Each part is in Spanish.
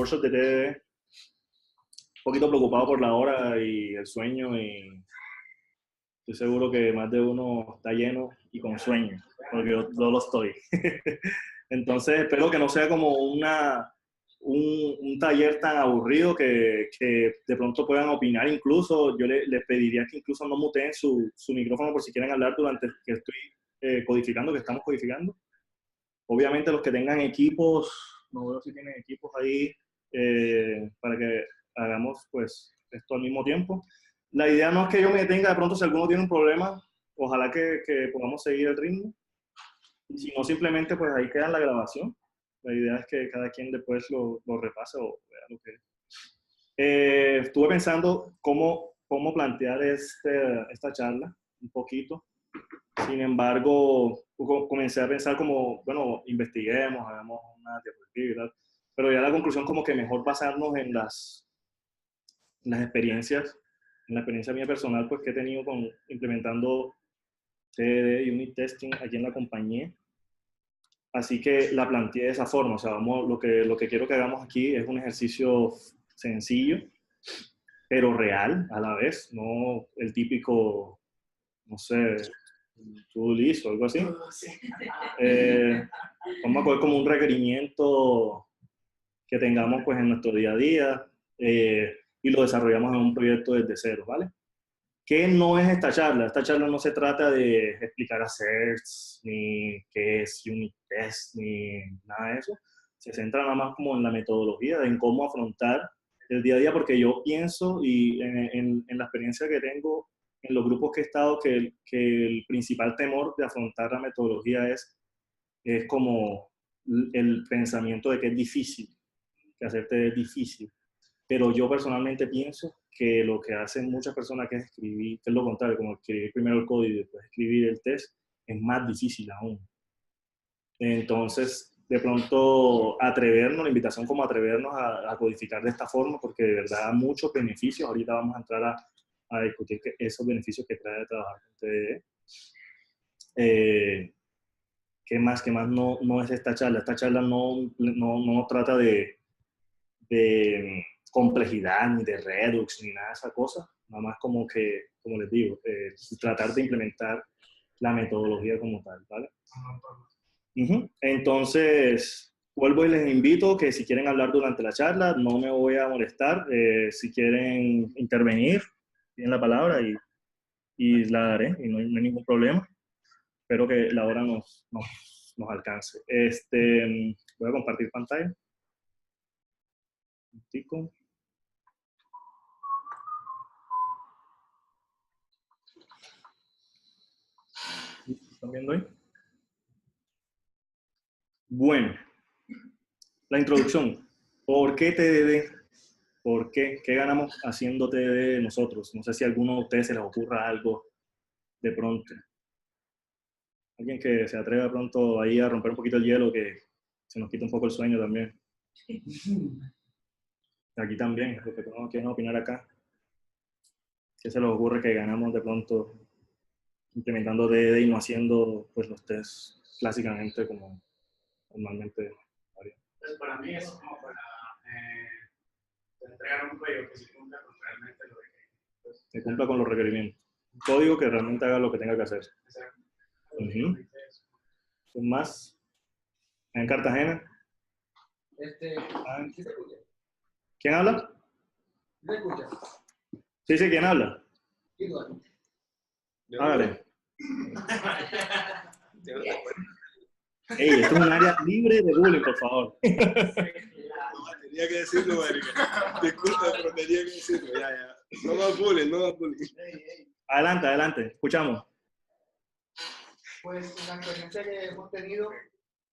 workshop de TDD. Un poquito preocupado por la hora y el sueño, y estoy seguro que más de uno está lleno y con sueño, porque yo lo estoy. Entonces espero que no sea como un taller tan aburrido que de pronto puedan opinar. Incluso yo les pediría que incluso no muteen su micrófono por si quieren hablar durante que estoy codificando, que estamos codificando. Obviamente los que tengan equipos, no veo si tienen equipos ahí para que hagamos pues esto al mismo tiempo. La idea no es que yo me detenga de pronto si alguno tiene un problema, ojalá que podamos seguir el ritmo. Y si no, simplemente pues ahí queda la grabación. La idea es que cada quien después lo repase o vea lo que... estuve pensando cómo plantear esta charla un poquito. Sin embargo, comencé a pensar como, bueno, investiguemos, hagamos una diapositiva y tal. Pero ya la conclusión como que mejor basarnos en las experiencias, en la experiencia mía personal pues que he tenido implementando TDD y unit testing aquí en la compañía. Así que la planteé de esa forma. O sea, lo que quiero que hagamos aquí es un ejercicio sencillo, pero real a la vez, no el típico, no sé, to-do list o algo así. Vamos a coger como un requerimiento que tengamos pues en nuestro día a día y lo desarrollamos en un proyecto desde cero, ¿vale? ¿Qué no es esta charla? Esta charla no se trata de explicar asserts, ni qué es unit test, ni nada de eso. Se centra nada más como en la metodología, en cómo afrontar el día a día, porque yo pienso, y en la experiencia que tengo, en los grupos que he estado, que el principal temor de afrontar la metodología es como el pensamiento de que es difícil, que hacerte es difícil. Pero yo personalmente pienso que lo que hacen muchas personas, que es escribir, que es lo contrario, como escribir primero el código y después escribir el test, es más difícil aún. Entonces, de pronto, atrevernos, la invitación como atrevernos a codificar de esta forma, porque de verdad da muchos beneficios. Ahorita vamos a entrar a discutir esos beneficios que trae trabajar con TDD. ¿Qué más no es esta charla? Esta charla no trata de complejidad, ni de Redux, ni nada de esa cosa. Nada más como que, como les digo, tratar de implementar la metodología como tal, ¿vale? Entonces, vuelvo y les invito que si quieren hablar durante la charla, no me voy a molestar. Si quieren intervenir, tienen la palabra y la daré, y no hay ningún problema. Espero que la hora nos alcance. Voy a compartir pantalla. Un tico. ¿Están viendo ahí? Bueno, la introducción. ¿Por qué TDD? ¿Por qué? ¿Qué ganamos haciendo TDD nosotros? No sé si a alguno de ustedes se les ocurra algo de pronto. Alguien que se atreva de pronto ahí a romper un poquito el hielo, que se nos quita un poco el sueño también. Aquí también, porque todos quieren opinar acá. ¿Qué se les ocurre que ganamos de pronto implementando TDD y no haciendo pues los tests clásicamente como normalmente haría? Pues para mí es como para entregar un código que se cumpla con realmente lo que que cumpla con los requerimientos. Un código que realmente haga lo que tenga que hacer. Más, en Cartagena. ¿Sí se escucha? ¿Quién habla? ¿Se escucha? Sí, ¿quién habla? Igual. Hágale. Ey, esto es un área libre de bullying, por favor. Tenía que decirlo, marica. Disculpa, pero tenía que decirlo. Ya. No más bullying, no más bullying. Adelante, escuchamos. Pues en la experiencia que hemos tenido,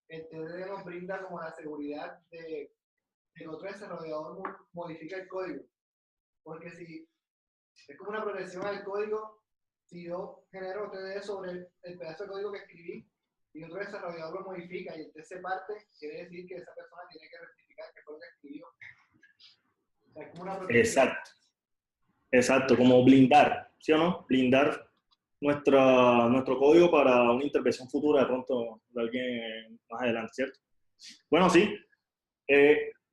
el TDD nos brinda como la seguridad de que otro desarrollador modifica el código. Porque si es como una protección al código, si yo genero TDD sobre el pedazo de código que escribí y otro desarrollador lo modifica y el test se parte, quiere decir que esa persona tiene que rectificar que fue lo que escribió. O sea, es como una protección. Exacto, como blindar, ¿sí o no? Blindar nuestro código para una intervención futura de pronto de alguien más adelante, ¿cierto? Bueno, sí.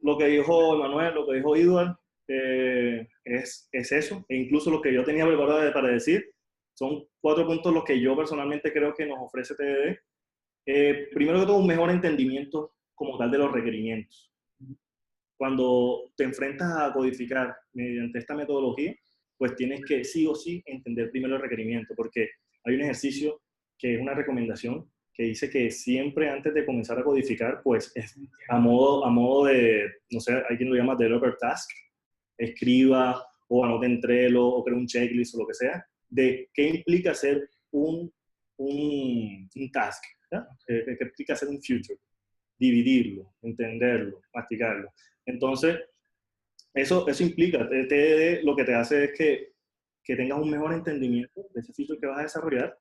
lo que dijo Emanuel, lo que dijo Edward, es eso. E incluso lo que yo tenía preparado para decir, son 4 puntos los que yo personalmente creo que nos ofrece TDD. Primero que todo, un mejor entendimiento como tal de los requerimientos. Cuando te enfrentas a codificar mediante esta metodología, pues tienes que sí o sí entender primero el requerimiento, porque hay un ejercicio que es una recomendación que dice que siempre antes de comenzar a codificar, pues a modo de, no sé, hay quien lo llama developer task, escriba o anote en Trello o cree un checklist o lo que sea, de qué implica hacer un task, ¿ya? ¿Qué implica hacer un future? Dividirlo, entenderlo, masticarlo. Entonces, eso implica, TDD lo que te hace es que tengas un mejor entendimiento de ese feature que vas a desarrollar,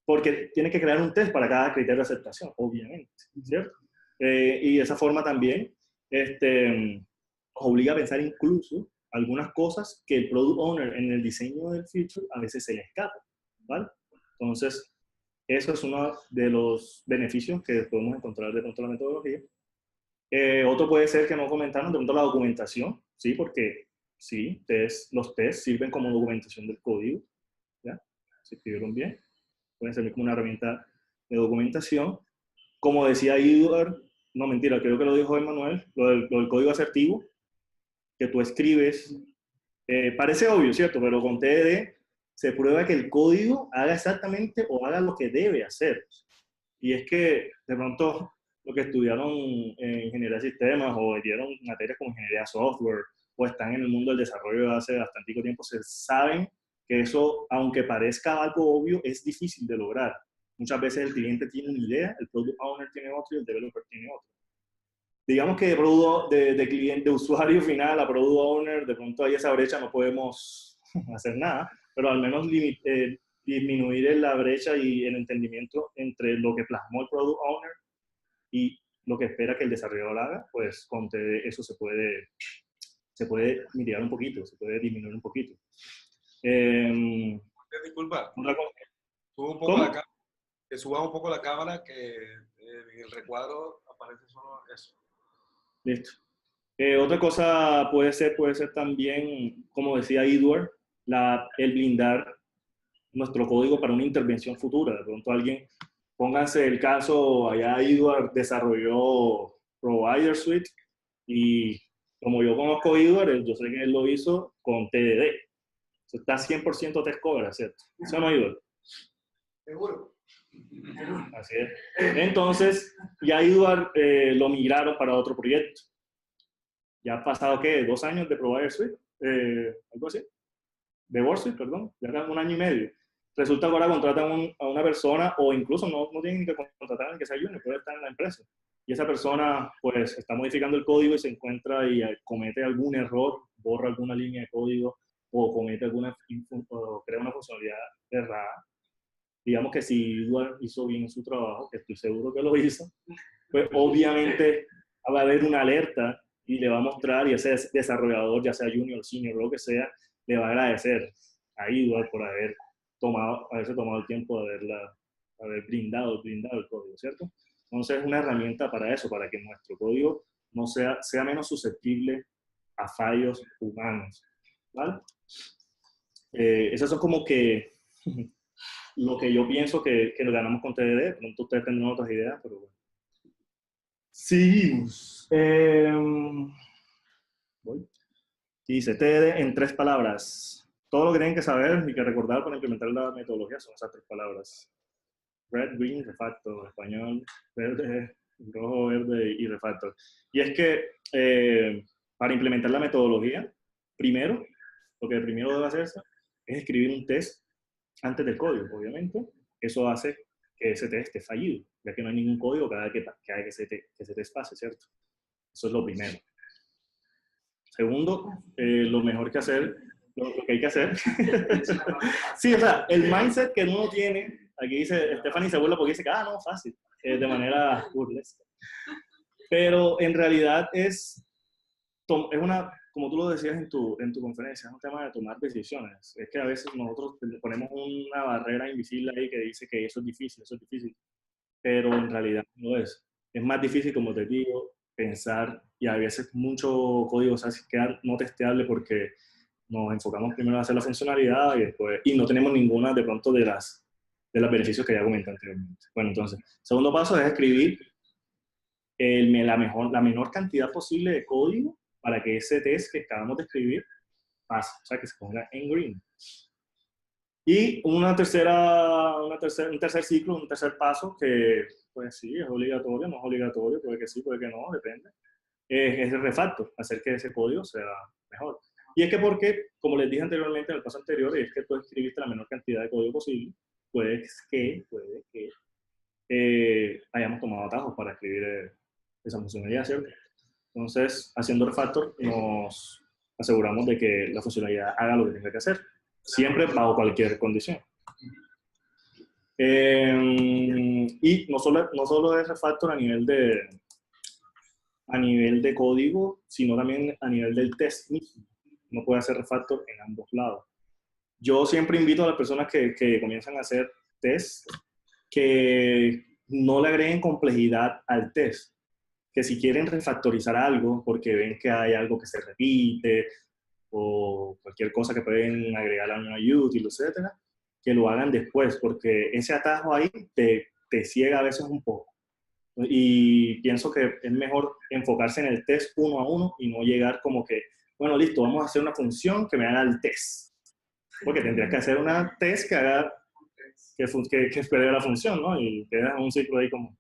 porque tienes que crear un test para cada criterio de aceptación, obviamente, ¿cierto? Y de esa forma también nos obliga a pensar incluso algunas cosas que el product owner en el diseño del feature a veces se le escapa, ¿vale? Entonces, eso es uno de los beneficios que podemos encontrar de pronto en la metodología. Otro puede ser que no comentaron de pronto la documentación, ¿sí? Porque sí, los tests sirven como documentación del código, ¿ya? Se escribieron bien, pueden servir como una herramienta de documentación. Como decía Edward, no mentira, creo que lo dijo Emanuel, lo del código asertivo, que tú escribes, parece obvio, ¿cierto? Pero con TDD se prueba que el código haga exactamente o haga lo que debe hacer. Y es que de pronto lo que estudiaron en ingeniería de sistemas o dieron materias como ingeniería de software o están en el mundo del desarrollo hace bastante tiempo, se saben que eso, aunque parezca algo obvio, es difícil de lograr. Muchas veces el cliente tiene una idea, el product owner tiene otro y el developer tiene otro. Digamos que de cliente, de usuario final a product owner, de pronto hay esa brecha, no podemos hacer nada, pero al menos disminuir la brecha y el entendimiento entre lo que plasmó el product owner y lo que espera que el desarrollador haga, pues con eso se puede mitigar un poquito, se puede disminuir un poquito. Disculpa, Otra cosa. suba un poco ¿Cómo? que subas un poco la cámara, que en el recuadro aparece solo eso. Listo. Otra cosa puede ser también, como decía Edward, el blindar nuestro código para una intervención futura. De pronto alguien, pónganse el caso, allá Edward desarrolló Provider Suite y como yo conozco a Edward, yo sé que él lo hizo con TDD. Eso está 100% test cover, ¿cierto? ¿Eso no, Edward? Seguro. Así es. Entonces, ya Edward lo migraron para otro proyecto. Ya ha pasado, ¿qué? 2 años de Provider Suite, algo así. De WordSuite, perdón, ya casi 1 año y medio. Resulta que ahora contratan a una persona, o incluso no tienen ni que contratar a que sea junior, puede estar en la empresa. Y esa persona, pues, está modificando el código y se encuentra y comete algún error, borra alguna línea de código, o comete o crea una funcionalidad errada. Digamos que si Edward hizo bien su trabajo, que estoy seguro que lo hizo, pues obviamente va a haber una alerta y le va a mostrar, y ese desarrollador, ya sea junior, senior, lo que sea, le va a agradecer a Edward por haberse tomado el tiempo de haber brindado el código, ¿cierto? Entonces es una herramienta para eso, para que nuestro código no sea menos susceptible a fallos humanos, ¿vale? Esas son como que lo que yo pienso que lo ganamos con TDD. De pronto ustedes tendrán otras ideas, pero bueno. Seguimos. Dice TDD en 3 palabras. Todo lo que tienen que saber y que recordar para implementar la metodología son esas 3 palabras. Red, green, refactor. Español, verde, rojo, verde y refactor. Y es que para implementar la metodología, lo que primero debe hacerse es escribir un test antes del código, obviamente. Eso hace que ese test esté fallido, ya que no hay ningún código cada vez que ese test pase, ¿cierto? Eso es lo primero. Segundo, lo que hay que hacer. Sí, o sea, el mindset que uno tiene, aquí dice, Stephanie se burla porque dice que, no, fácil, de manera burlesca. Pero en realidad es una, como tú lo decías en tu conferencia, es un tema de tomar decisiones. Es que a veces nosotros ponemos una barrera invisible ahí que dice que eso es difícil, pero en realidad no es. Es más difícil, como te digo, pensar, y a veces mucho código, o sea, queda no testeable porque nos enfocamos primero en hacer la funcionalidad y no tenemos ninguna de pronto de los beneficios que ya comenté anteriormente. Bueno, entonces, segundo paso es escribir la menor cantidad posible de código para que ese test que acabamos de escribir pase, o sea, que se ponga en green. Y un tercer ciclo, un tercer paso que, pues sí, es obligatorio, no es obligatorio, puede que sí, puede que no, depende, es el refactor, hacer que ese código sea mejor. Y es que porque, como les dije anteriormente en el paso anterior, es que tú escribiste la menor cantidad de código posible, puede que hayamos tomado atajos para escribir esa funcionalidad, ¿cierto? Entonces, haciendo refactor, nos aseguramos de que la funcionalidad haga lo que tenga que hacer, siempre bajo cualquier condición. Y no solo es refactor a nivel de código, sino también a nivel del test mismo. Uno puede hacer refactor en ambos lados. Yo siempre invito a las personas que comienzan a hacer test que no le agreguen complejidad al test. Que si quieren refactorizar algo porque ven que hay algo que se repite o cualquier cosa que pueden agregar a una util, etcétera, que lo hagan después, porque ese atajo ahí te ciega a veces un poco. Y pienso que es mejor enfocarse en el test uno a uno y no llegar como que, bueno, listo, vamos a hacer una función que me haga el test. Porque tendrías que hacer una test que haga, que espere la función, ¿no? Y queda un ciclo ahí como...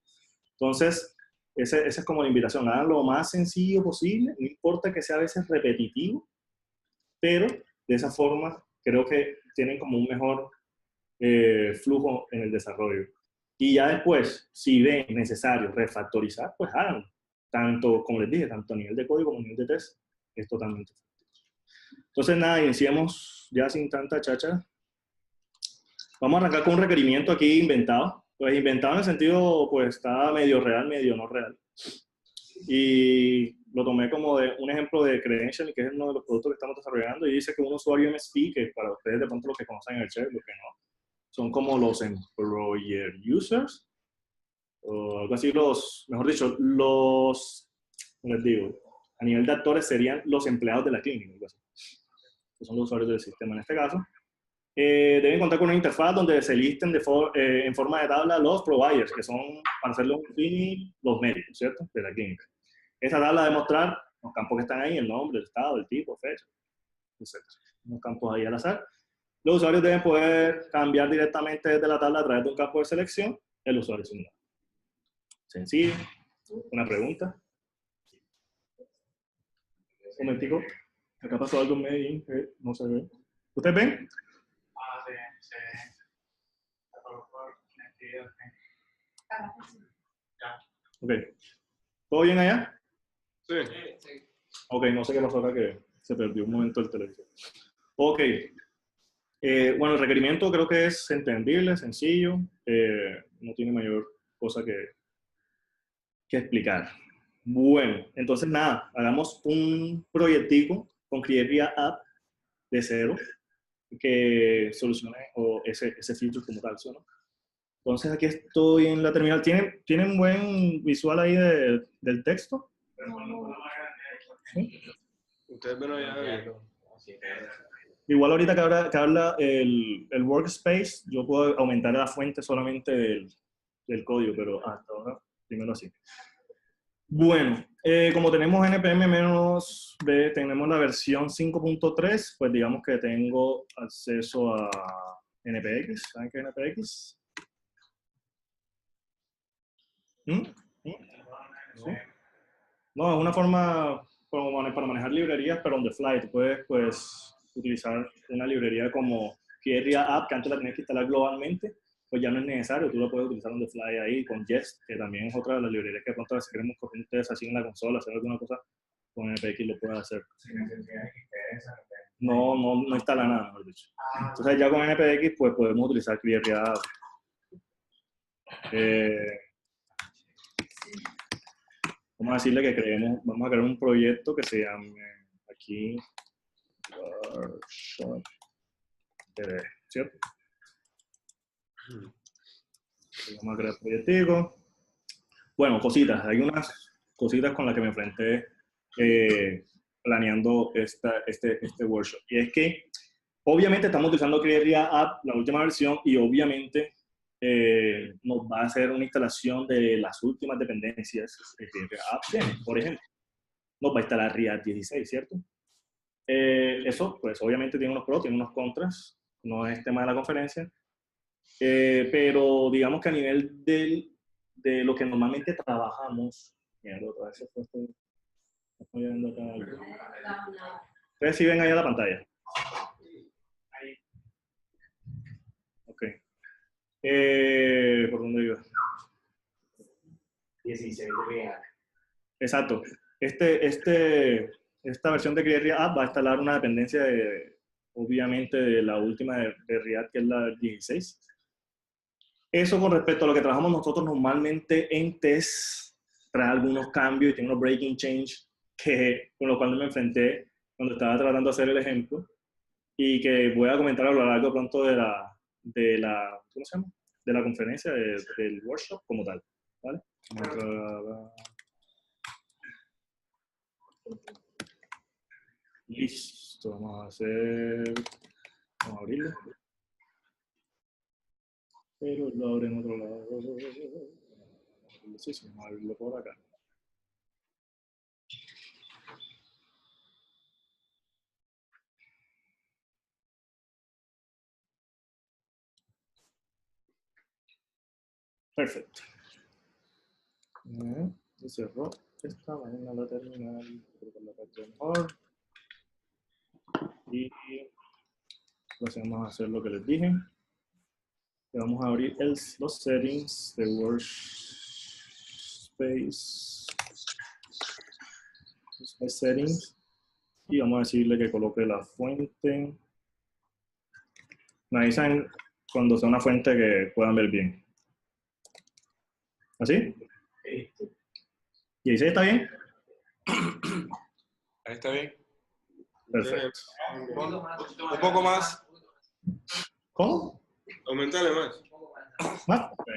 Entonces, esa es como la invitación, hagan lo más sencillo posible, no importa que sea a veces repetitivo, pero de esa forma creo que tienen como un mejor flujo en el desarrollo. Y ya después, si ven necesario refactorizar, pues háganlo. Tanto, como les dije, tanto a nivel de código como a nivel de test, es totalmente factible. Entonces, nada, iniciemos ya sin tanta chacha. Vamos a arrancar con un requerimiento aquí inventado. Pues inventado en el sentido, pues está medio real, medio no real. Y lo tomé como de un ejemplo de Credential, que es uno de los productos que estamos desarrollando, y dice que un usuario MSP, que para ustedes de pronto los que conocen el share, los que no, son como los employer users, o algo así, mejor dicho, les digo, a nivel de actores serían los empleados de la clínica, algo así, que son los usuarios del sistema en este caso. Deben contar con una interfaz donde se listen en forma de tabla los providers, que son, para hacerlo un fin, los médicos, ¿cierto? De la clínica. Esa tabla debe mostrar los campos que están ahí, el nombre, el estado, el tipo, fecha, etc. Unos campos ahí al azar. Los usuarios deben poder cambiar directamente desde la tabla a través de un campo de selección el usuario asignado. Sencillo. Una pregunta. Un momentico. Acá pasó algo medio, no se ve. ¿Ustedes ven? Ok. ¿Todo bien allá? Sí. Ok, no sé qué pasó acá que se perdió un momento el televisor. Ok. Bueno, el requerimiento creo que es entendible, sencillo, no tiene mayor cosa que explicar. Bueno, entonces nada, hagamos un proyectico con Create App de cero que solucione ese feature como tal, ¿no? Entonces aquí estoy en la terminal. ¿Tienen un buen visual ahí del texto? ¿Sí? Ustedes ven allá. Igual ahorita que habla el workspace, yo puedo aumentar la fuente solamente del código, pero hasta ahora primero así. Bueno, como tenemos npm-b, tenemos la versión 5.3, pues digamos que tengo acceso a npx. ¿Saben qué es npx? ¿Mm? ¿Sí? No, es una forma para manejar librerías, pero on the fly. Tú puedes, pues, utilizar una librería como Create App, que antes la tenías que instalar globalmente, pues ya no es necesario. Tú la puedes utilizar on the fly ahí con Jest, que también es otra de las librerías que de pronto si queremos correr ustedes así en la consola, hacer alguna cosa, con NPX lo pueden hacer. No instala nada, mejor dicho. Entonces ya con NPX, pues podemos utilizar Create App. Vamos a decirle que vamos a crear un proyecto que se llame aquí Workshop TV, ¿cierto? Vamos a crear proyectico. Bueno, cositas, hay unas cositas con las que me enfrenté planeando este workshop. Y es que, obviamente, estamos utilizando Crearia App, la última versión, y obviamente nos va a hacer una instalación de las últimas dependencias que Crearia App tiene. Por ejemplo, nos va a instalar React 16, ¿cierto? Eso, pues, obviamente tiene unos pros, tiene unos contras. No es tema de la conferencia. Pero digamos que a nivel de lo que normalmente trabajamos, mira, otra vez estoy viendo acá algo. Ustedes sí ven ahí a la pantalla. Ok. ¿Por dónde iba? 16 real. Exacto. Esta versión de Crearia App va a instalar una dependencia obviamente de la última de React, que es la 16. Eso con respecto a lo que trabajamos nosotros normalmente en test, trae algunos cambios y tiene unos breaking change con los cuales me enfrenté cuando estaba tratando de hacer el ejemplo y que voy a comentar a lo largo pronto de la ¿cómo se llama? De la conferencia, del workshop como tal, ¿vale? Listo, vamos a abrirlo. Pero lo abre en otro lado. Sí, vamos a abrirlo por acá. Perfecto. Se cerró esta, vaina a la terminal, creo que la parte mejor. Y vamos a hacer lo que les dije. Vamos a abrir los settings de Workspace. Settings. Y vamos a decirle que coloque la fuente. Me avisan cuando sea una fuente que puedan ver bien. ¿Así? ¿Y ahí está bien? Ahí está bien. Perfecto. Un poco más. ¿Cómo? Aumentale más. ¿Más? Ok.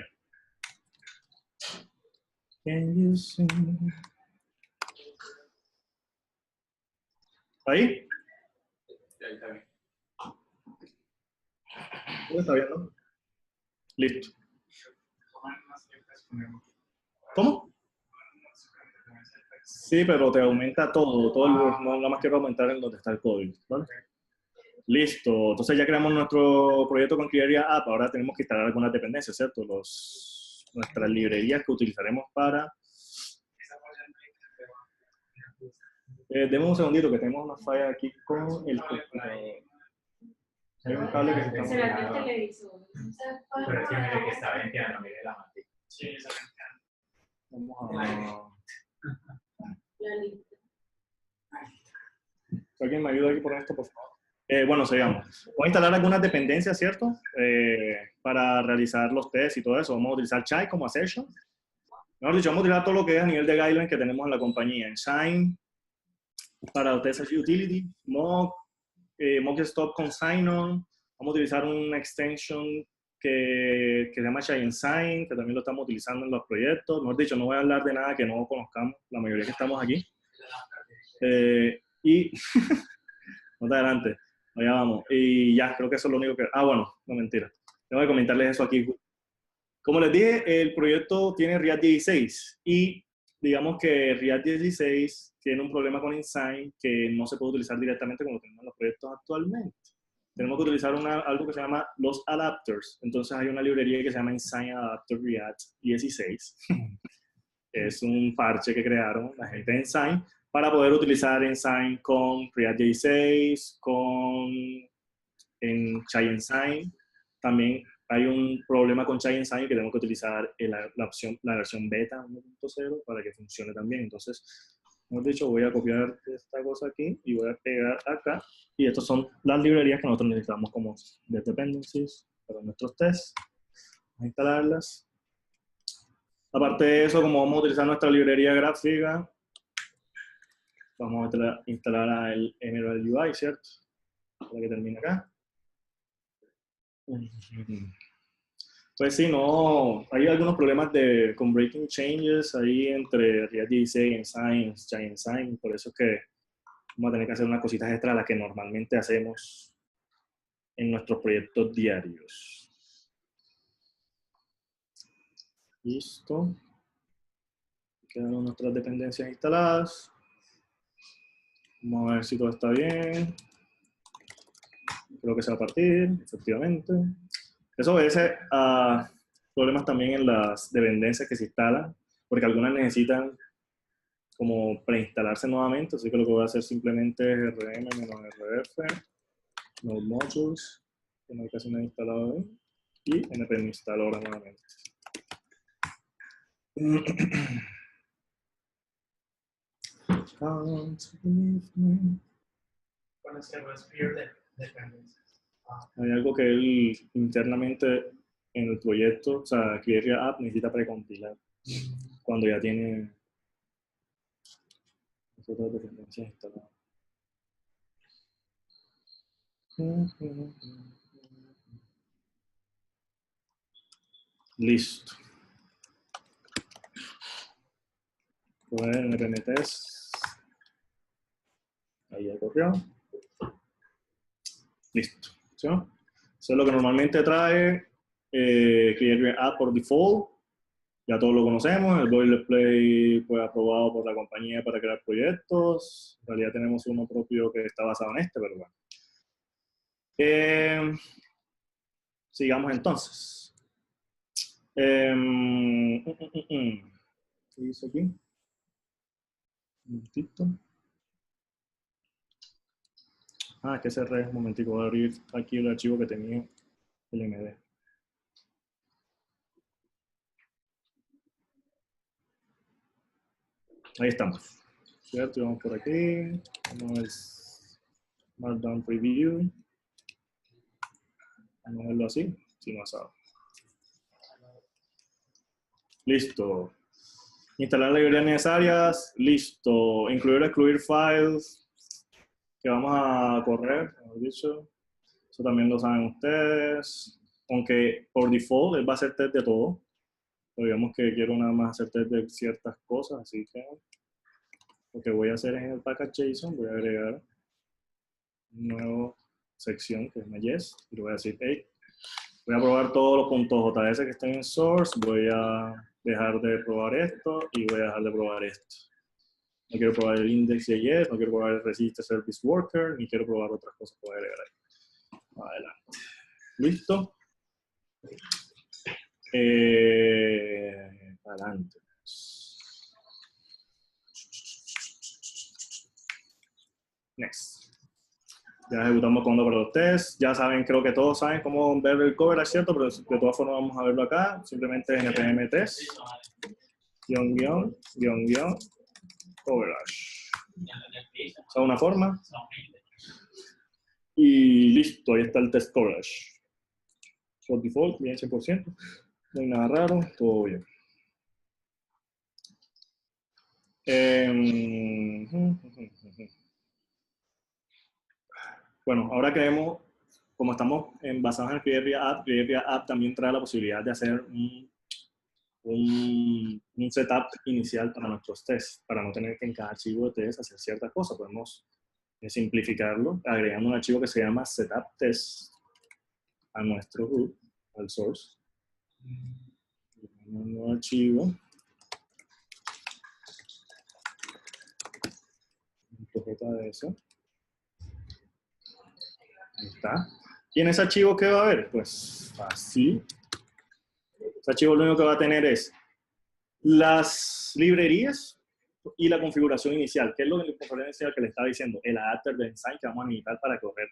Can you see? ¿Ahí? Ahí está bien. ¿Está bien, no? Listo. ¿Cómo? Sí, pero te aumenta todo el no nada más quiero aumentar en donde está el código, ¿vale? Listo, entonces ya creamos nuestro proyecto con Crearia App, ahora tenemos que instalar algunas dependencias, ¿cierto? Nuestras librerías que utilizaremos para... deme un segundito que tenemos una falla aquí con el computador. Hay un cable que se está ¿Será que el moviendo. televisor? Pero es que mire que está venteando, mire la mantica. Sí, esa Vamos a... La lista. ¿Alguien me ayuda aquí por esto, por favor? Bueno, sigamos. Voy a instalar algunas dependencias, ¿cierto? Para realizar los tests y todo eso. Vamos a utilizar Chai como assertion. Mejor dicho, vamos a utilizar todo lo que es a nivel de guideline que tenemos en la compañía. En Shine, para los tests utility, mock stop con sign-on. Vamos a utilizar una extension que se llama Shine Sign, que también lo estamos utilizando en los proyectos. Mejor dicho, no voy a hablar de nada que no conozcamos, la mayoría que estamos aquí. Y más adelante, allá vamos. Y ya, creo que eso es lo único que... Ah, bueno, no mentira. Tengo que comentarles eso aquí. Como les dije, el proyecto tiene React 16 y digamos que React 16 tiene un problema con InSign que no se puede utilizar directamente como tenemos en los proyectos actualmente. Tenemos que utilizar algo que se llama los adapters. Entonces hay una librería que se llama InSign Adapter React 16. Es un parche que crearon la gente de InSign para poder utilizar InSign con React 16, en Chai InSign. También hay un problema con Chai InSign que tenemos que utilizar la versión beta 1.0 para que funcione también. Entonces, como he dicho, voy a copiar esta cosa aquí y voy a pegar acá. Y estas son las librerías que nosotros necesitamos como dependencies para nuestros tests. Vamos a instalarlas. Aparte de eso, como vamos a utilizar nuestra librería gráfica, vamos a instalar el Emerald UI, ¿cierto? Para que termine acá. Pues sí, no, hay algunos problemas con breaking changes ahí entre React 16, Ensign, Giant, por eso es que vamos a tener que hacer unas cositas extra a las que normalmente hacemos en nuestros proyectos diarios. Listo. Quedan nuestras dependencias instaladas. Vamos a ver si todo está bien. Creo que se va a partir, efectivamente. Eso obedece a problemas también en las dependencias que se instalan, porque algunas necesitan como preinstalarse nuevamente, así que lo que voy a hacer simplemente es rm-rf, node modules, que no hay casi nada instalado ahí, y npm install ahora nuevamente. Con este respiro de dependencias. Hay algo que él internamente en el proyecto, o sea, Create App necesita precompilar cuando ya tiene las otras dependencias instaladas. Listo. Pues npm test. Ahí ya corrió. Listo. ¿Sí? Eso es lo que normalmente trae Create App por default. Ya todos lo conocemos. El boilerplate fue aprobado por la compañía para crear proyectos. En realidad tenemos uno propio que está basado en este, pero bueno. Sigamos entonces. ¿Qué hizo aquí? Un momentito. Que cerré. Un momentico. Voy a abrir aquí el archivo que tenía el MD. Ahí estamos. ¿Cierto? Vamos por aquí. Vamos al Markdown Preview. Vamos a verlo así, si no asado. Listo. Instalar las librerías necesarias. Listo. Incluir o excluir files que vamos a correr, mejor dicho. Eso también lo saben ustedes. Aunque por default él va a hacer test de todo. Pero digamos que quiero nada más hacer test de ciertas cosas, así que lo que voy a hacer es en el package JSON, voy a agregar una nueva sección que es Yes, y le voy a decir, hey, voy a probar todos los puntos JS que estén en source, voy a dejar de probar esto y voy a dejar de probar esto. No quiero probar el index de Yes, no quiero probar el register service worker, ni quiero probar otras cosas que voy a agregar ahí. Adelante. ¿Listo? Adelante. Next. Ya ejecutamos comando para los tests. Ya saben, creo que todos saben cómo ver el coverage, ¿cierto? Pero de todas formas vamos a verlo acá. Simplemente npm test, coverage. O sea, una forma. Y listo, ahí está el test coverage. Por default, bien 100%. No hay nada raro, todo bien. Bueno, ahora que vemos, como estamos basados en Create App también trae la posibilidad de hacer un setup inicial para nuestros tests, para no tener que en cada archivo de test hacer ciertas cosas. Podemos simplificarlo agregando un archivo que se llama setup test a nuestro root, al source. Un nuevo archivo. JS. Ahí está. ¿Y en ese archivo qué va a haber? Pues así. Ese archivo lo único que va a tener es las librerías y la configuración inicial, que es lo que le estaba diciendo, el adapter de Ensign que vamos a necesitar para correr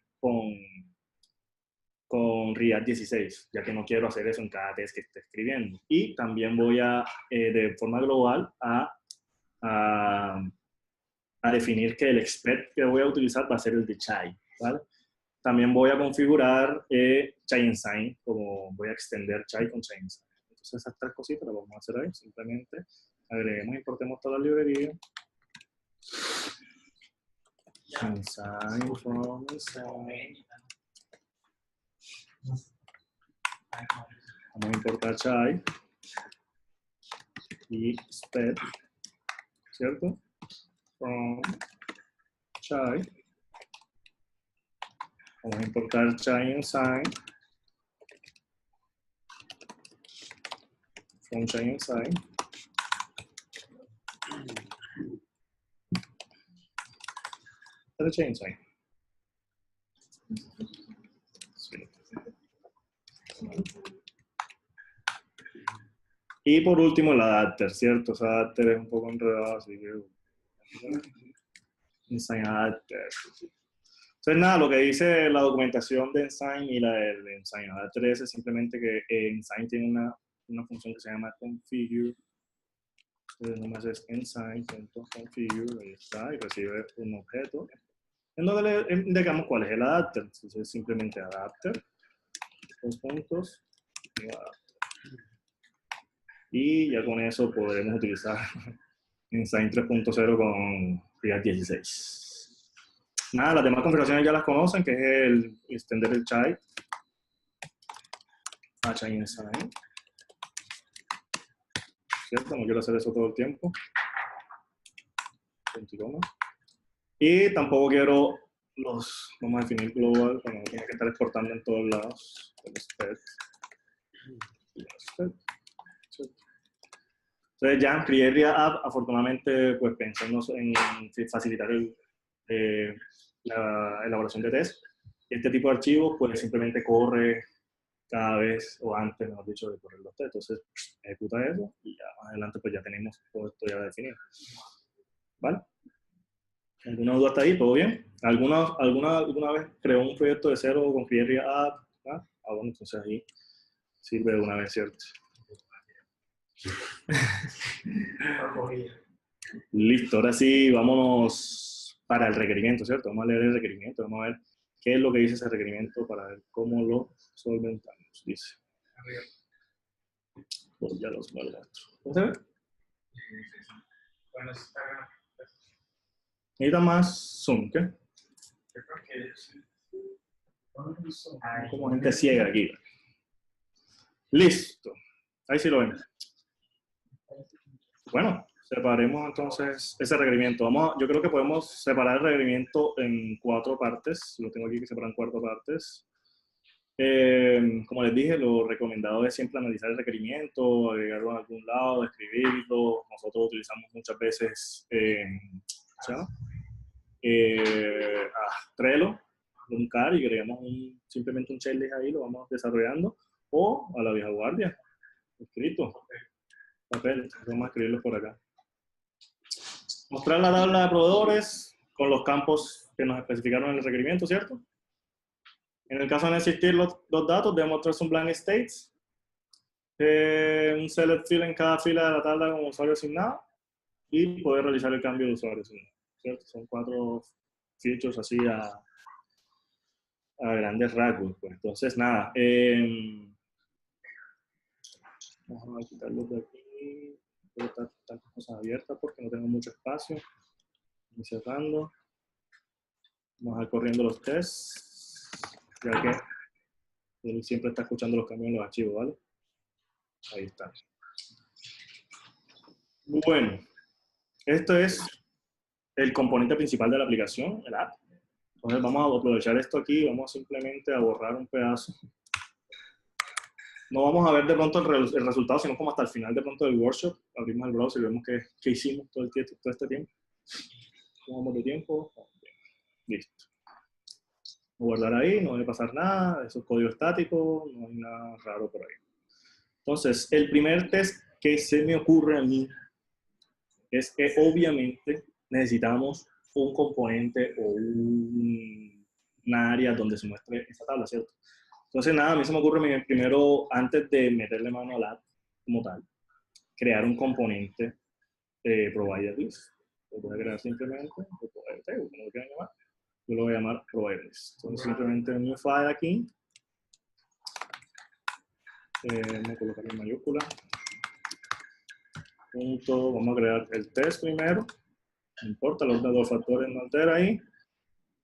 con React 16, ya que no quiero hacer eso en cada test que esté escribiendo. Y también voy a, de forma global, a definir que el expect que voy a utilizar va a ser el de Chai, ¿vale? También voy a configurar Chai Ensign, como voy a extender Chai con Chai Ensign. Entonces esas tres cositas las vamos a hacer ahí. Simplemente agreguemos, importemos toda la librería. Ensign from Ensign. Vamos Vamos a importar chai y sped, ¿cierto? From chai. Vamos a importar chai ensign. From chai ensign. The chai ensign. Sí. Y por último el adapter, ¿cierto? O sea, adapter es un poco enredado, así que... Ensign adapter. Entonces, nada, lo que dice la documentación de Ensign y la del Ensign adapter es simplemente que Ensign tiene una función que se llama configure. Entonces, nomás es ensign.configure, ahí está, y recibe un objeto. En donde le indicamos cuál es el adapter. Entonces, simplemente adapter, dos puntos, y adapter. Y ya con eso podremos utilizar Ensign 3.0 con React 16. Nada, las demás configuraciones ya las conocen, que es el extender el chai a chai ensign. ¿Cierto? No quiero hacer eso todo el tiempo. Y tampoco quiero vamos a definir global, para no tener que estar exportando en todos lados. El spec. Entonces ya en Create App, afortunadamente, pues pensando en facilitar la elaboración de test, este tipo de archivos pues simplemente corre cada vez, o antes, mejor dicho, de correr los test. Entonces ejecuta eso y ya más adelante pues ya tenemos todo esto ya definido. ¿Vale? ¿Alguna duda hasta ahí? ¿Todo bien? ¿Alguna vez creó un proyecto de cero con Create App? ¿Ah? Bueno, entonces ahí sirve de una vez, ¿cierto? Listo, ahora sí, vámonos para el requerimiento, ¿cierto? Vamos a leer el requerimiento, vamos a ver qué es lo que dice ese requerimiento para ver cómo lo solventamos. Dice. Pues ya los muestro. ¿Se ve? Bueno, está Necesita más zoom, ¿qué? yo creo que es. Como gente ciega aquí. Listo. Ahí sí lo ven. Bueno, separemos entonces ese requerimiento. Yo creo que podemos separar el requerimiento en 4 partes. Lo tengo aquí que separar en 4 partes. Como les dije, lo recomendado es siempre analizar el requerimiento, agregarlo en algún lado, escribirlo. Nosotros utilizamos muchas veces Trello, un CAR, y agregamos simplemente un checklist ahí, lo vamos desarrollando, o a la vieja guardia, escrito, papel, vamos a escribirlo por acá. Mostrar la tabla de proveedores con los campos que nos especificaron en el requerimiento, ¿cierto? En el caso de no existir los datos, debemos mostrar un blank states, un select field en cada fila de la tabla como usuario asignado, y poder realizar el cambio de usuario asignado, ¿cierto? Son 4 features así a grandes rasgos. Pues. Entonces, nada. Vamos a quitarlos de aquí. Voy a estar tantas cosas abiertas porque no tengo mucho espacio. Voy cerrando. Vamos a ir corriendo los tests, ya que él siempre está escuchando los cambios en los archivos, ¿vale? Ahí está. Bueno, esto es el componente principal de la aplicación, el app. Entonces vamos a aprovechar esto aquí, vamos simplemente a borrar un pedazo. No vamos a ver de pronto el resultado, sino como hasta el final de pronto del workshop. Abrimos el browser y vemos qué hicimos todo este tiempo. ¿Cómo vamos de tiempo? Listo. Guardar ahí, no debe pasar nada, eso es código estático, no hay nada raro por ahí. Entonces, el primer test que se me ocurre a mí es que obviamente necesitamos un componente o una área donde se muestre esa tabla, ¿cierto? Entonces, nada, a mí se me ocurre primero, antes de meterle mano al app como tal, crear un componente provider list. Lo voy a crear simplemente, provider table, como lo quieran llamar. Yo lo voy a llamar provider list. Entonces, simplemente un new file aquí. Vamos a colocar en mayúscula. Punto, vamos a crear el test primero. No importa, los dos factores no altera ahí.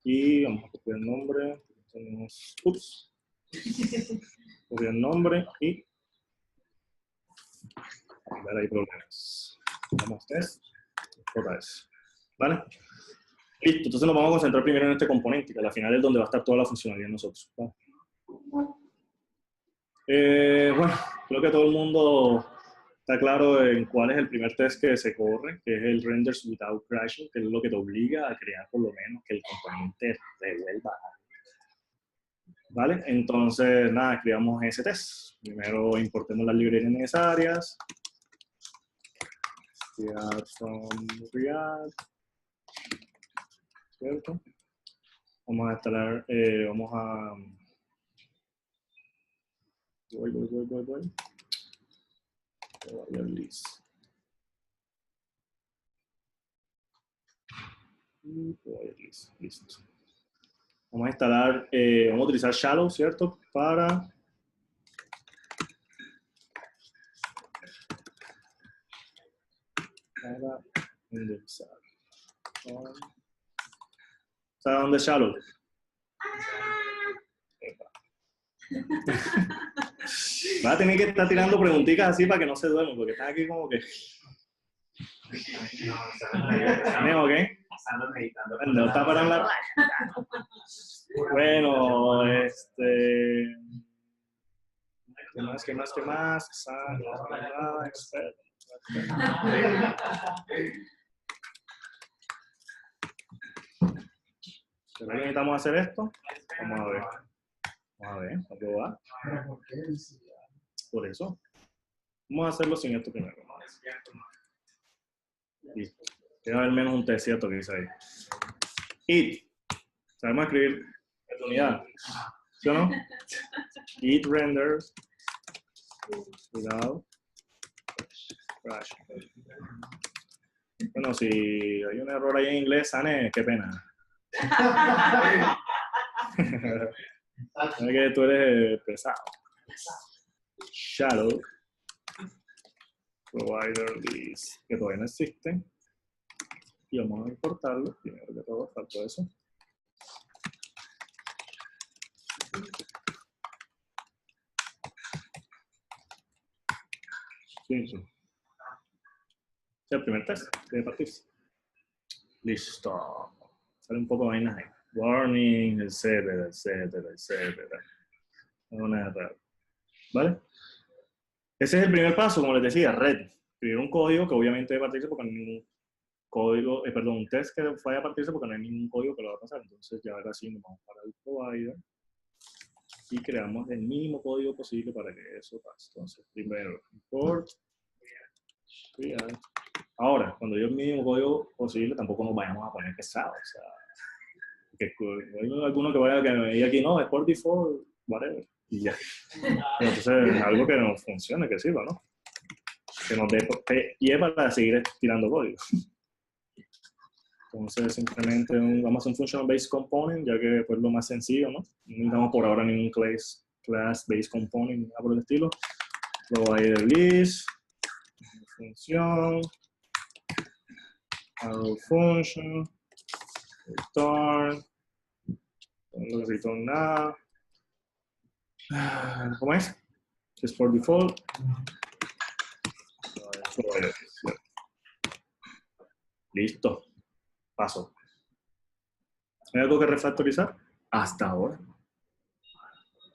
Y vamos a copiar el nombre. Tenemos, copiar el nombre y A ver, hay problemas. Vamos test, JS. ¿Vale? Listo, entonces nos vamos a concentrar primero en este componente, que al final es donde va a estar toda la funcionalidad de nosotros. ¿Vale? Bueno, creo que todo el mundo está claro en cuál es el primer test que se corre, que es el renders without crashing, que es lo que te obliga a crear por lo menos que el componente revuelva. ¿Vale? Entonces, nada, escribamos ese test. Primero importemos las librerías necesarias. Create from React. ¿Cierto? Vamos a instalar, vamos a... Voy. List. Listo. Vamos a instalar, vamos a utilizar Shallow, ¿cierto? Para indexar. ¿Sabes dónde es Shallow? Va a tener que estar tirando preguntitas así para que no se duerman, porque están aquí como que... ¿No? ¿Ok? No está para hablar. Bueno, ¿Qué más? ¿Será que necesitamos hacer esto? Vamos a ver, ¿a qué va? Por eso. Vamos a hacerlo sin esto primero. Listo. Debe haber menos un test, ¿cierto? Que dice ahí. It. Sabemos escribir esta unidad. ¿Sí o no? It renders without crash. Bueno, si hay un error ahí en inglés, Sane, qué pena. Es que tú eres pesado. Shallow. Provider list, que todavía no existe. Y vamos a importarlo. Primero que todo, falta eso. Sí. El primer test debe partirse. Listo. Sale un poco de vainas ahí. Warning, etcétera. Una error. ¿Vale? Ese es el primer paso, como les decía, red. Escribir un código que obviamente debe partirse porque no hay ningún código, un test que vaya a partirse porque no hay ningún código que lo va a pasar. Entonces ya ahora sí nos vamos para el provider y creamos el mínimo código posible para que eso pase. Entonces, primero, import. Ahora, cuando yo el mínimo código posible, tampoco nos vayamos a poner pesados. O sea, que hay alguno que vaya que me diga aquí, no, es por default, whatever. Y ya. Pero entonces, algo que nos funcione, que sirva, ¿no? Que nos dé pie para seguir tirando código. Entonces, simplemente vamos a hacer un functional-based component, ya que es lo más sencillo, ¿no? No necesitamos por ahora ningún class-based component, nada por el estilo. Provider list, función, arrow function, return, no necesito nada. ¿Cómo es? Es por default. Listo. Paso. ¿Hay algo que refactorizar? Hasta ahora.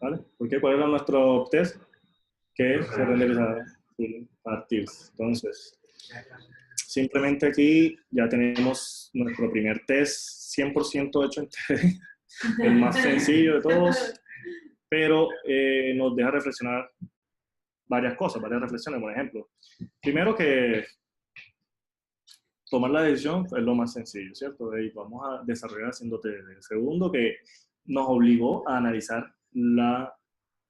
¿Vale? ¿Por qué? ¿Cuál era nuestro test? Que se renderizaba partirse. Entonces, simplemente aquí ya tenemos nuestro primer test 100% hecho en TD, el más sencillo de todos, pero nos deja reflexionar varias cosas, varias reflexiones, por ejemplo. Primero que tomar la decisión es lo más sencillo, ¿cierto? Y vamos a desarrollar haciendo TD. Segundo, que nos obligó a analizar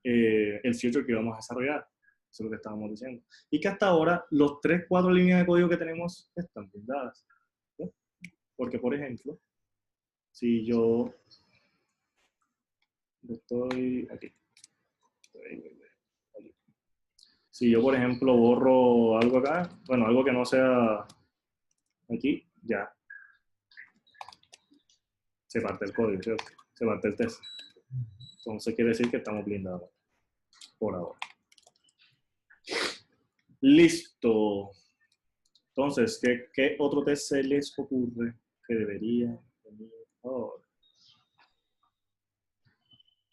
el feature que íbamos a desarrollar. Eso es lo que estábamos diciendo. Y que hasta ahora los 3-4 líneas de código que tenemos están blindadas. ¿Sí? Porque, por ejemplo, si yo estoy aquí. Si yo, por ejemplo, borro algo acá, bueno, algo que no sea aquí, ya. Se parte el código, ¿cierto? Se parte el test. Entonces quiere decir que estamos blindados por ahora. Listo. Entonces, ¿qué otro test se les ocurre que debería venir ahora?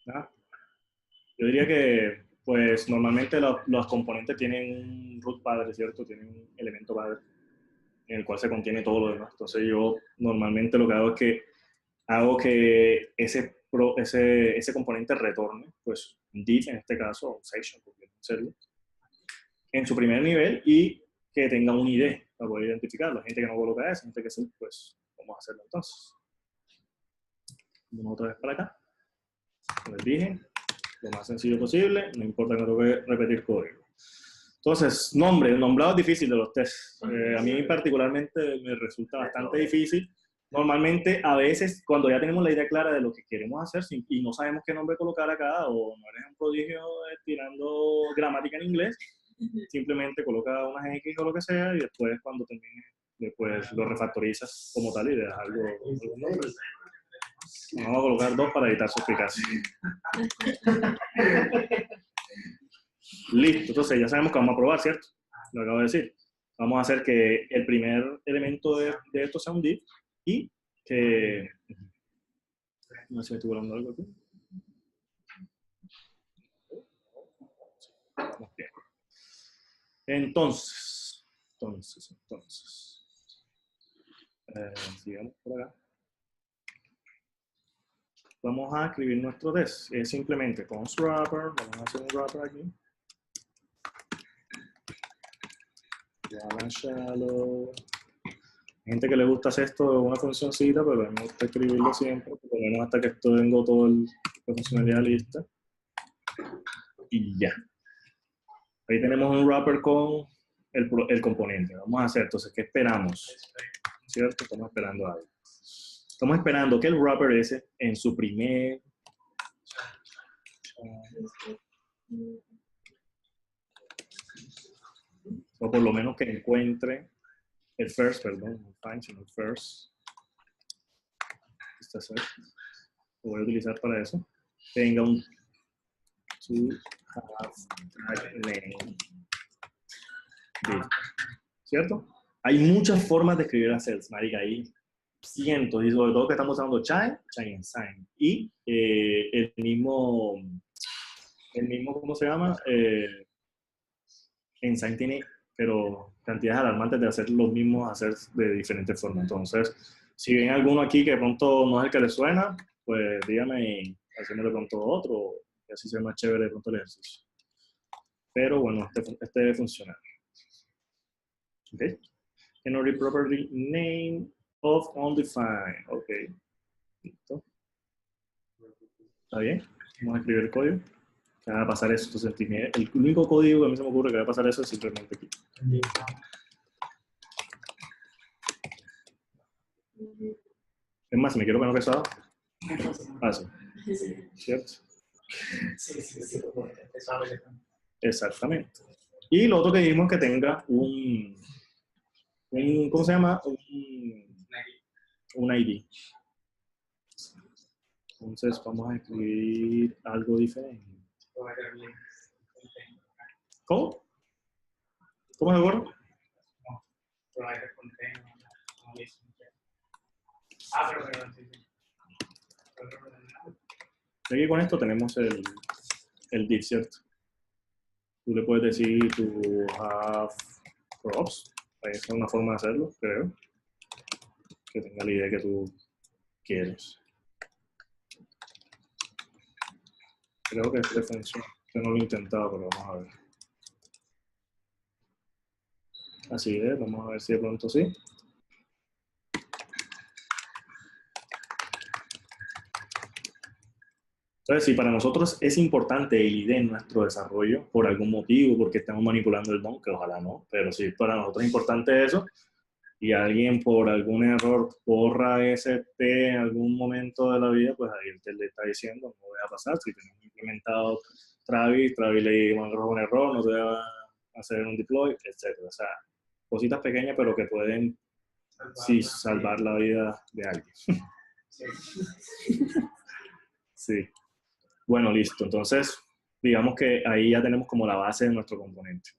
¿Ah? Yo diría que, pues, normalmente los componentes tienen un root padre, ¿cierto? Tienen un elemento padre en el cual se contiene todo lo demás. Entonces, yo normalmente lo que hago es que hago que ese componente retorne, pues, un div en este caso, o un section, porque hacerlo, en su primer nivel y que tenga un ID para poder identificarlo. Gente que no coloca eso, gente que sí, pues vamos a hacerlo entonces. Vamos otra vez para acá. Como les dije, lo más sencillo posible, no importa que no tengo que repetir código. Entonces, el nombrado es difícil de los tests. A mí particularmente me resulta bastante difícil. Normalmente, a veces, cuando ya tenemos la idea clara de lo que queremos hacer y no sabemos qué nombre colocar acá, o no eres un prodigio tirando gramática en inglés, simplemente coloca unas X o lo que sea y después cuando termine, después lo refactorizas como tal y le das algún nombre. Vamos a colocar 2 para evitar suspicacia. Listo, entonces ya sabemos que vamos a probar, ¿cierto? Lo acabo de decir. Vamos a hacer que el primer elemento de esto sea un div y que... No sé si estoy volando algo aquí. Bien. Entonces, sigamos por acá. Vamos a escribir nuestro test. Es simplemente const wrapper, vamos a hacer un wrapper aquí. Java shallow. Hay gente que le gusta hacer esto una funcioncita, pero a mí me gusta escribirlo siempre, por lo menos hasta que tengo toda la funcionalidad lista. Y ya. Ahí tenemos un wrapper con el componente. Vamos a hacer, entonces, ¿qué esperamos? ¿Cierto? Estamos esperando algo. Estamos esperando que el wrapper ese, en su primer... o por lo menos que encuentre el first, perdón, no find, sino el first. Lo voy a utilizar para eso. Tenga un to have tag name. ¿Cierto? Hay muchas formas de escribir assets, marica, hay cientos, y sobre todo que estamos usando Chai and Sign. Y el mismo, ¿cómo se llama? Ensign tiene, pero cantidades alarmantes de hacer los mismos assets de diferentes formas. Entonces, si ven alguno aquí que de pronto no es el que les suena, pues díganme y hacemos de pronto otro, y así se ve más chévere de pronto el ejercicio. Pero bueno, este debe funcionar. ¿Ok? Generate property name of undefined. Ok. Listo. ¿Está bien? Vamos a escribir el código. Que va a pasar eso. Entonces, el único código que a mí se me ocurre que va a pasar eso es simplemente aquí. Es más, si me quiero poner pesado, paso. ¿Cierto? Sí. Exactamente. Y lo otro que dijimos es que tenga ¿cómo se llama? Un ID. Entonces vamos a escribir algo diferente. ¿Cómo? ¿Cómo se borra? Aquí con esto tenemos el div, ¿cierto? Tú le puedes decir to have props. Esa es una forma de hacerlo, creo. Que tenga la idea que tú quieres. Creo que este funciona. Yo no lo he intentado, pero vamos a ver. Así es, vamos a ver si de pronto sí. Entonces, si para nosotros es importante el ID en nuestro desarrollo, por algún motivo, porque estamos manipulando el DOM, que ojalá no, pero si para nosotros es importante eso, y alguien por algún error borra ese T en algún momento de la vida, pues ahí él le está diciendo, no voy a pasar, si tenemos implementado Travis le mandó un error, no se va a hacer un deploy, etc. O sea, cositas pequeñas, pero que pueden sí salvar la vida de alguien. Sí. Bueno, listo. Entonces, digamos que ahí ya tenemos como la base de nuestro componente.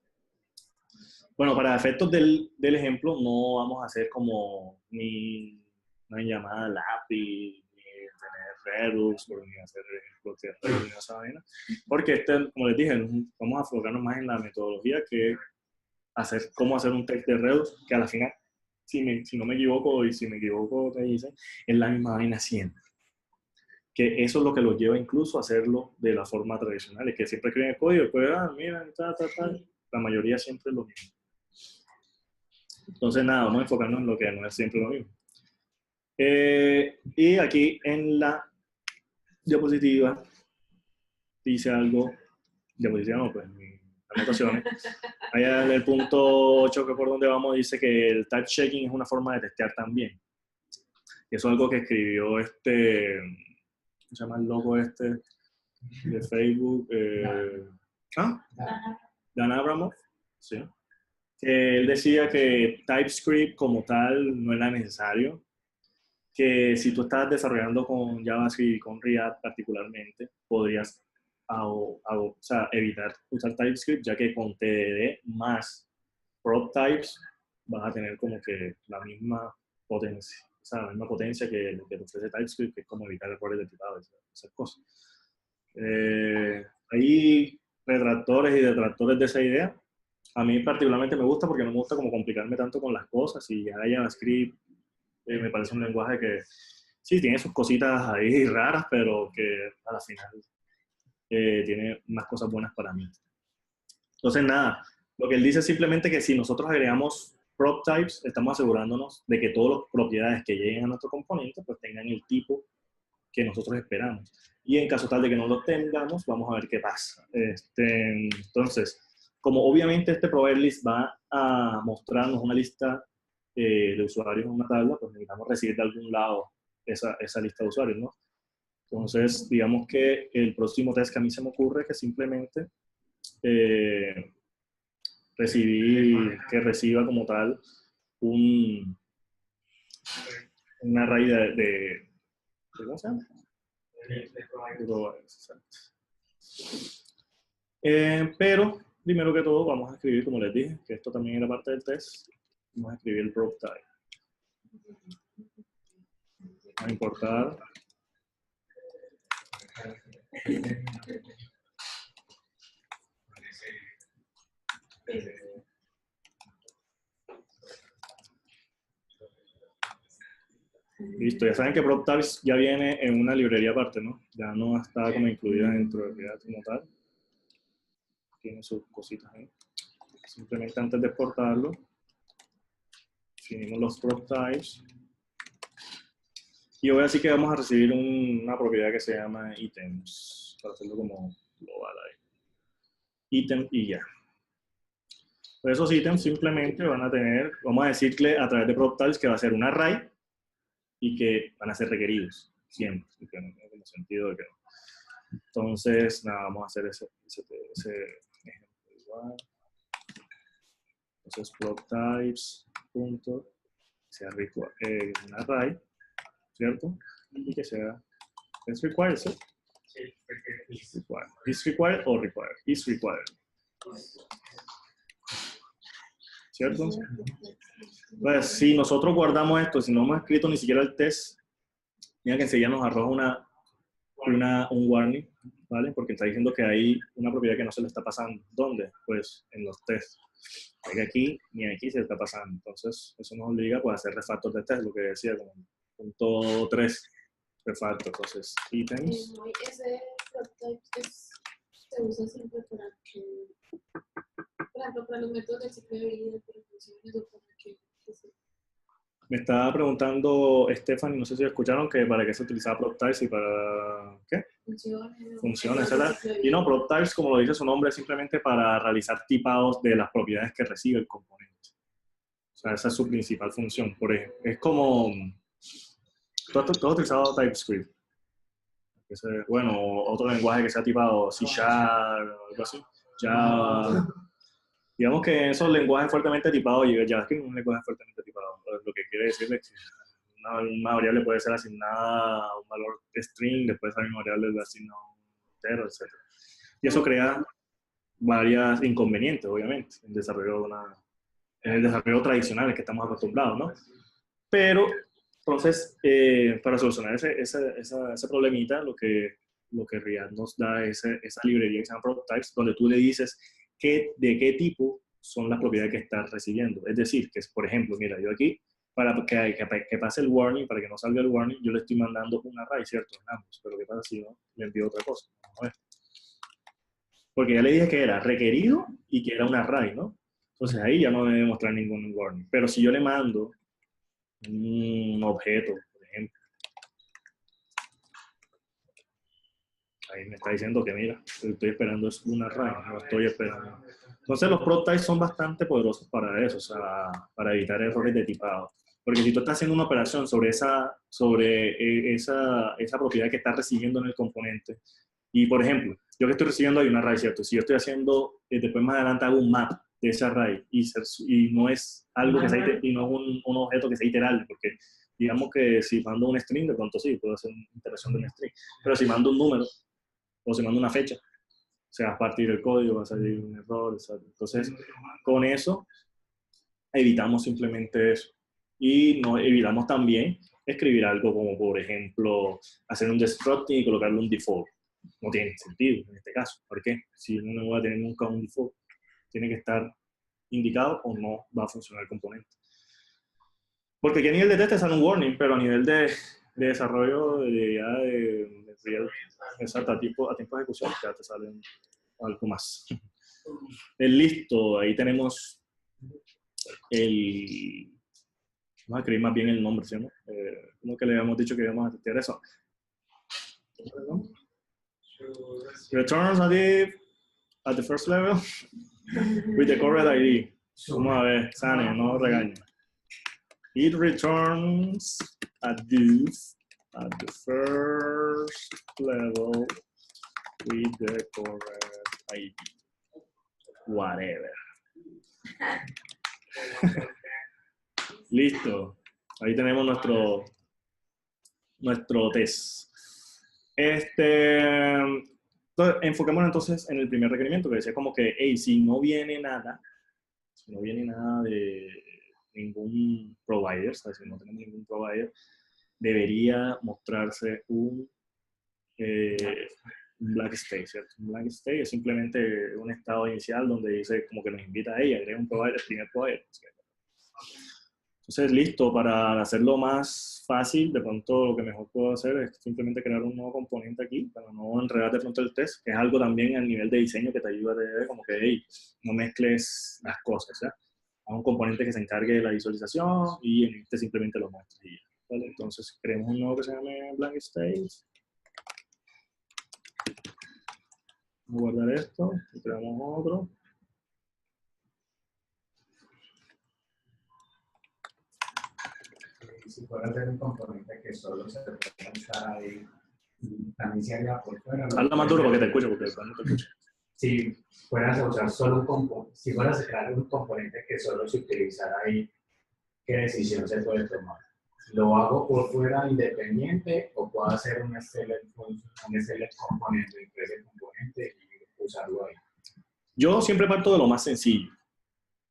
Bueno, para efectos del ejemplo, no vamos a hacer como ni una llamada lápiz, ni tener Redux, ni hacer ejemplos de Redux, ni esa vaina. Porque como les dije, vamos a enfocarnos más en la metodología que cómo hacer un test de Redux, que a la final, si no me equivoco, y si me equivoco, te dicen, es la misma vaina siempre. Que eso es lo que los lleva incluso a hacerlo de la forma tradicional, es que siempre escriben el código, después, mira, la mayoría siempre es lo mismo. Entonces, nada, vamos a enfocarnos en lo que no es siempre lo mismo. Y aquí en la diapositiva dice algo, diapositiva no, pues mis anotaciones. Allá en el punto 8, que por donde vamos, dice que el type checking es una forma de testear también. Eso es algo que escribió ¿cómo se llama el loco de Facebook? Dan Abramov, sí. Que él decía que TypeScript como tal no era necesario, que si tú estás desarrollando con JavaScript y con React particularmente, podrías evitar usar TypeScript, ya que con TDD más prop types vas a tener como que la misma potencia, o sea, la misma potencia que te ofrece TypeScript, que es como evitar errores de tipado, esas cosas. Hay retractores y detractores de esa idea. A mí particularmente me gusta porque no me gusta como complicarme tanto con las cosas, y ya JavaScript me parece un lenguaje que sí tiene sus cositas ahí raras, pero que a la final tiene unas cosas buenas para mí. Entonces nada, lo que él dice es simplemente que si nosotros agregamos prop types, estamos asegurándonos de que todas las propiedades que lleguen a nuestro componente pues tengan el tipo que nosotros esperamos. Y en caso tal de que no lo tengamos, vamos a ver qué pasa. Entonces, como obviamente este provider list va a mostrarnos una lista de usuarios en una tabla, pues necesitamos recibir de algún lado esa lista de usuarios, ¿no? Entonces, digamos que el próximo test que a mí se me ocurre es que simplemente reciba como tal un array de ¿cómo se llama? Pero, primero que todo, vamos a escribir, como les dije, que esto también era parte del test. Vamos a escribir el prop type. A importar. Listo, ya saben que prop types ya viene en una librería aparte, ¿no? Ya no está como incluida dentro de React como tal. Tiene sus cositas ahí. Simplemente antes de exportarlo, definimos los prop types. Y ahora sí que vamos a recibir una propiedad que se llama items, para hacerlo como global ahí. Item y ya. Pues esos ítems simplemente van a tener, vamos a decirle a través de prop types que va a ser un array y que van a ser requeridos siempre, que no tiene como sentido de que no. Entonces, nada, vamos a hacer ese ejemplo igual. Entonces, prop types, punto, sea un array, ¿cierto? Y que sea, es required, ¿sí? Is required. Is required o required? Is required. ¿Cierto? Pues si nosotros guardamos esto, si no hemos escrito ni siquiera el test, mira que enseguida nos arroja un warning, ¿vale? Porque está diciendo que hay una propiedad que no se le está pasando. ¿Dónde? Pues en los tests. Aquí ni aquí se le está pasando. Entonces, eso nos obliga pues, a hacer refactor de test, lo que decía, como punto 3, refactor. Entonces, items. Ese prototype se usa siempre para que, por ejemplo, para los métodos del ciclo de vida, para funciones o para que Me estaba preguntando Stephanie, no sé si escucharon, que para qué se utilizaba PropTypes y para qué funciones, etc. Y no, PropTypes, como lo dice su nombre, es simplemente para realizar tipados de las propiedades que recibe el componente. O sea, esa es su principal función. Por ejemplo, es como, ¿tú has utilizado TypeScript? Bueno, otro lenguaje que sea tipado, C# o algo así, Java. Digamos que esos lenguajes fuertemente tipados, y JavaScript es un lenguaje fuertemente tipado. Lo que quiere decir es que una variable puede ser asignada a un valor string, después a una variable le asigna un entero, etc. Y eso crea varios inconvenientes, obviamente, en el desarrollo el desarrollo tradicional al que estamos acostumbrados, ¿no? Pero, entonces, para solucionar ese problemita, lo que React nos da es esa librería que se llama Prototypes, donde tú le dices de qué tipo son las propiedades que estás recibiendo. Es decir, que por ejemplo, mira, yo aquí, para que pase el warning, para que no salga el warning, yo le estoy mandando un array, ¿cierto? En ambos, pero ¿qué pasa si no le envío otra cosa? Vamos a ver. Porque ya le dije que era requerido y que era un array, ¿no? Entonces ahí ya no debe mostrar ningún warning. Pero si yo le mando un objeto, por ejemplo, ahí me está diciendo que mira, lo que estoy esperando es un array, no estoy esperando. Entonces los prototypes son bastante poderosos para eso, o sea, para evitar errores de tipado. Porque si tú estás haciendo una operación sobre esa propiedad que estás recibiendo en el componente, y por ejemplo, yo que estoy recibiendo hay un array, ¿cierto? Si yo estoy haciendo, después más adelante hago un map de ese array y no es algo que sea, y no es un objeto que sea iterable, porque digamos que si mando un string, de pronto sí, puedo hacer una iteración de un string, pero si mando un número o si mando una fecha, o sea, a partir del código va a salir un error, ¿sabes? Entonces, con eso evitamos simplemente eso. Y no evitamos también escribir algo como, por ejemplo, hacer un destructing y colocarle un default. No tiene sentido en este caso. ¿Por qué? Si uno no va a tener nunca un default, tiene que estar indicado o no va a funcionar el componente. Porque aquí a nivel de test te sale un warning, pero a nivel de desarrollo exacto, a tiempo de ejecución ya te sale algo más. Listo, ahí tenemos vamos a escribir más bien el nombre, ¿sí? ¿Cómo que le habíamos dicho que íbamos a testear eso? Returns at the first level with the correct ID. Vamos a ver, Sane, no regañe. It returns at the first level with the correct ID. Whatever. Listo. Ahí tenemos nuestro test. Entonces, enfoquémonos entonces en el primer requerimiento que decía como que, hey, si no viene nada de ningún provider, ¿sabes? Si no tenemos ningún provider, debería mostrarse un blank state, ¿cierto? Un blank state es simplemente un estado inicial donde dice como que nos invita a ella, agrega un provider, primer provider. Entonces, listo, para hacerlo más fácil, de pronto lo que mejor puedo hacer es simplemente crear un nuevo componente aquí, para no enredar de pronto el test, que es algo también a nivel de diseño que te ayuda a ver como que, hey, no mezcles las cosas, ¿ya? A un componente que se encargue de la visualización y en este simplemente lo muestres y ya, ¿vale? Entonces, creemos un nuevo que se llame blank state. Vamos a guardar esto y creamos otro. Si fuera a ser un componente que solo se puede usar ahí, también se haría por fuera. Habla más duro para que te escuche, porque no te escucho. Si fueras a usar solo un componente, si fueras a crear un componente que solo se utilizara ahí, ¿qué decisión se puede tomar? ¿Lo hago por fuera independiente o puedo hacer un select componente entre ese componente y usarlo ahí? Yo siempre parto de lo más sencillo,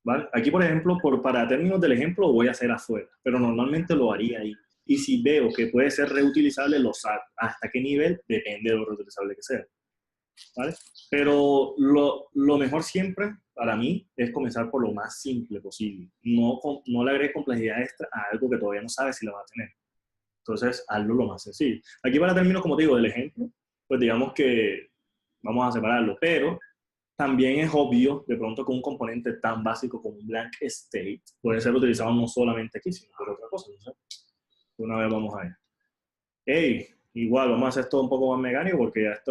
¿vale? Aquí, por ejemplo, para términos del ejemplo, lo voy a hacer afuera, pero normalmente lo haría ahí. Y si veo que puede ser reutilizable, lo saco. ¿Hasta qué nivel? Depende de lo reutilizable que sea, ¿vale? Pero lo mejor siempre, para mí, es comenzar por lo más simple posible. No le agregues complejidad extra a algo que todavía no sabes si la va a tener. Entonces, hazlo lo más sencillo. Aquí para términos, como te digo, del ejemplo, pues digamos que vamos a separarlo, pero también es obvio, de pronto, que un componente tan básico como un blank state puede ser utilizado no solamente aquí, sino por otra cosa, ¿no? Una vez vamos a ver. Hey, igual, vamos a hacer esto un poco más mecánico porque ya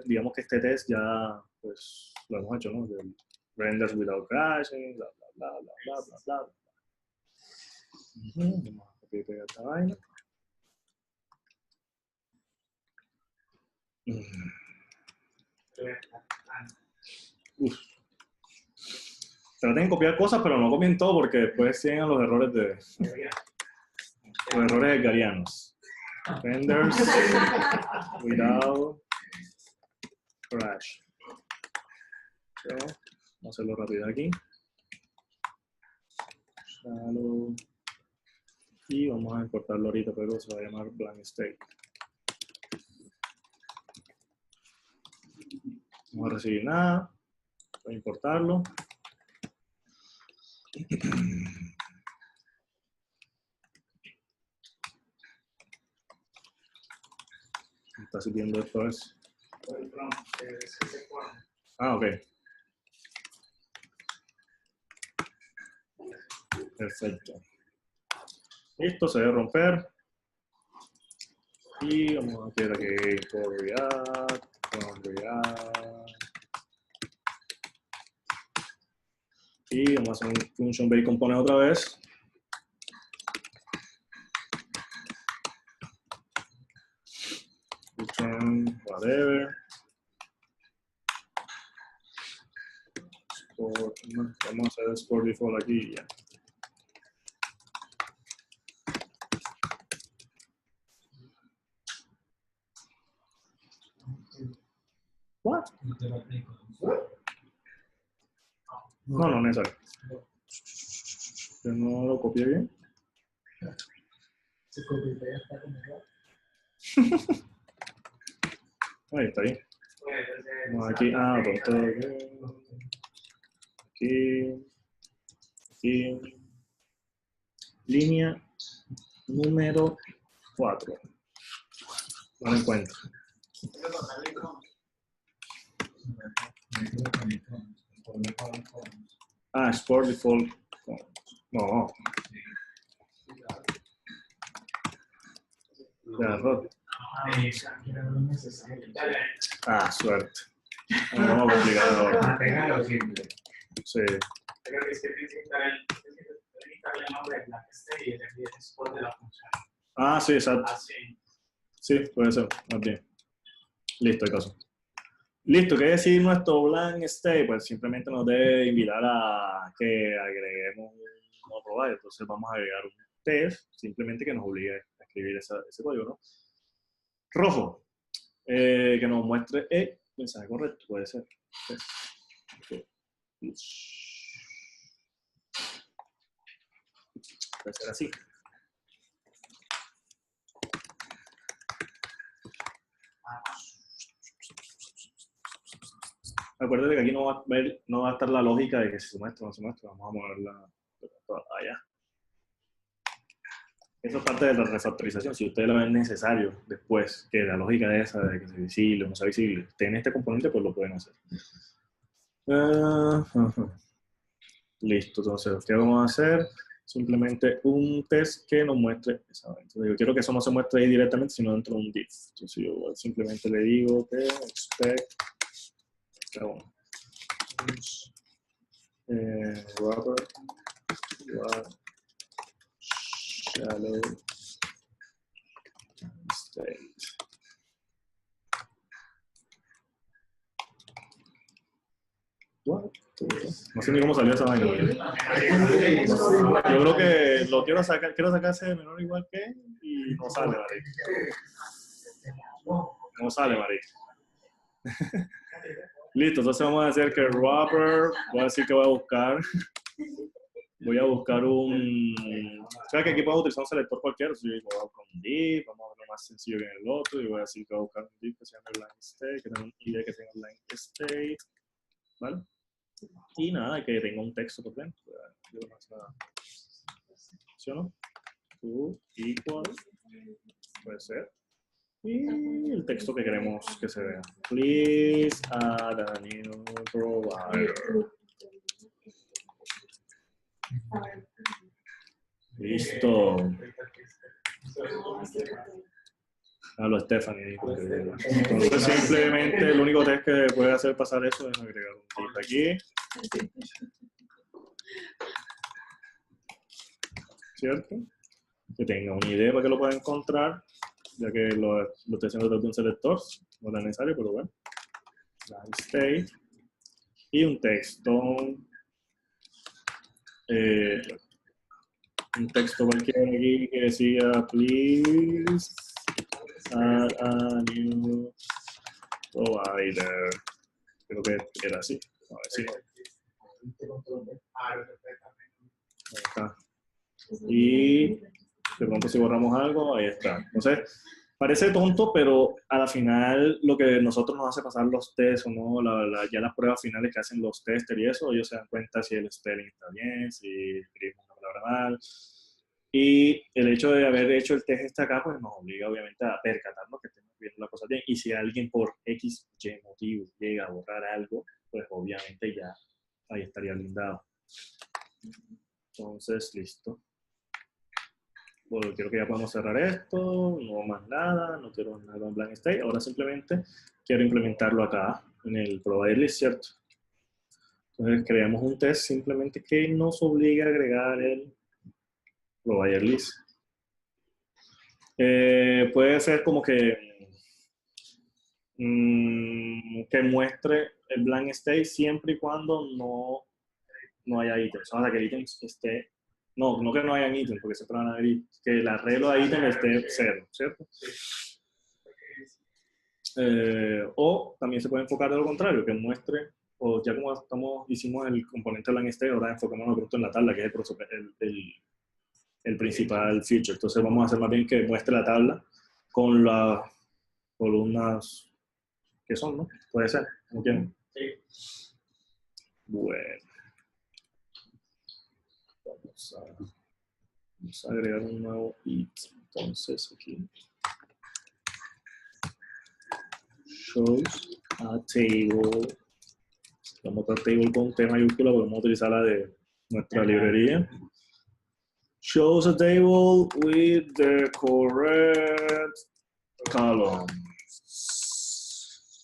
digamos que este test ya, pues, lo hemos hecho, ¿no? Del renders without crashing, bla, bla, bla, bla, bla, bla, bla. Vamos a copiar y pegar esta vaina. Uf. Traten de copiar cosas, pero no copien todo porque después llegan los errores edgarianos. Renders without crash. Vamos a hacerlo rápido aquí. shallow. Y vamos a importarlo ahorita, pero se va a llamar blank state. No va a recibir nada. Voy a importarlo. Me está sirviendo esto es. Ah, ok. Perfecto. Listo, se debe romper. Y vamos a hacer aquí por React, con React. Y vamos a hacer un function base component otra vez. Function, whatever. Export, vamos a hacer export default aquí y ya. What? No, no necesario. Yo no lo copié bien. Ahí está ahí. Vamos aquí. Ah, pues aquí. Aquí. Línea número 4. No lo encuentro. Ah, export default. No. De error. Ah, suerte. No vamos a complicar ahora. Manténgalo simple. Sí. Creo que es que necesitar el nombre de la y el export de la función. Ah, sí, exacto. Así. Sí, puede ser. Más bien. Listo, el caso. Listo, ¿qué decir nuestro blank state? Pues simplemente nos debe invitar a que agreguemos un nuevo provider. Entonces vamos a agregar un test, simplemente que nos obligue a escribir ese código, ¿no? Rojo, que nos muestre el mensaje correcto, puede ser. Puede ser así. Acuérdate que aquí no va a estar la lógica de que si se muestra o no se muestra. Vamos a moverla allá. Eso es parte de la refactorización. Si ustedes lo ven necesario después, que la lógica de esa, de que sea visible o no sea visible, esté en este componente, pues lo pueden hacer. Listo, entonces, ¿qué vamos a hacer? Simplemente un test que nos muestre esa. Entonces, yo quiero que eso no se muestre ahí directamente, sino dentro de un div. Entonces, yo simplemente le digo que expect rubber shallow state. What? No sé ni cómo salió esa vaina. Yo creo que lo quiero sacar ese de menor igual que y no sale, marica. No sale, marica. Listo, entonces vamos a hacer que wrapper, voy a decir que voy a buscar. Voy a buscar un. ¿Sabes que aquí podemos utilizar un selector cualquiera? Si voy a buscar un div, vamos a ver lo más sencillo que en el otro, y voy a decir que voy a buscar un div que se llame blank state, que tenga un ID que tenga blank state, ¿vale? Y nada, que tenga un texto por dentro. ¿Sí o no? To equal, puede ser. Y el texto que queremos que se vea. Please add a new provider. Listo. Hablo Stephanie. Entonces simplemente el único test que puede hacer pasar eso es agregar un tip aquí. ¿Cierto? Que tenga una idea para que lo pueda encontrar, ya que lo estoy haciendo desde un selector, no es necesario, pero bueno. Blank state. Y un texto. Un texto cualquiera aquí que decía please add a new provider. Creo que era así. A ver si. Ahí está. Y de pronto si borramos algo, ahí está. Entonces, parece tonto, pero a la final lo que nosotros nos hace pasar los tests o no, ya las pruebas finales que hacen los testers y eso, ellos se dan cuenta si el spelling está bien, si escribimos una palabra mal. Y el hecho de haber hecho el test acá, pues nos obliga obviamente a percatarnos que estemos viendo la cosa bien. Y si alguien por X, Y motivo llega a borrar algo, pues obviamente ya ahí estaría blindado. Entonces, listo. Bueno, creo que ya podemos cerrar esto, no más nada, no quiero nada con blank state. Ahora simplemente quiero implementarlo acá en el provider list, ¿cierto? Entonces creamos un test simplemente que nos obliga a agregar el provider list. Puede ser como que muestre el blank state siempre y cuando no haya ítems. O sea, que el ítem esté... No que no hayan ítems, porque siempre van a haber que el arreglo de ítems esté 0, ¿cierto? O también se puede enfocar de lo contrario, que muestre, o ya como hicimos el componente blank state, ahora enfocamos pronto en la tabla, que es el principal feature. Entonces vamos a hacer más bien que muestre la tabla con las columnas que son, ¿no? Puede ser, ¿no quieren? Sí. Bueno. Vamos a agregar un nuevo it. Entonces aquí. Shows a table. Vamos a table con T mayúscula, podemos utilizar la de nuestra librería. Shows a table with the correct columns.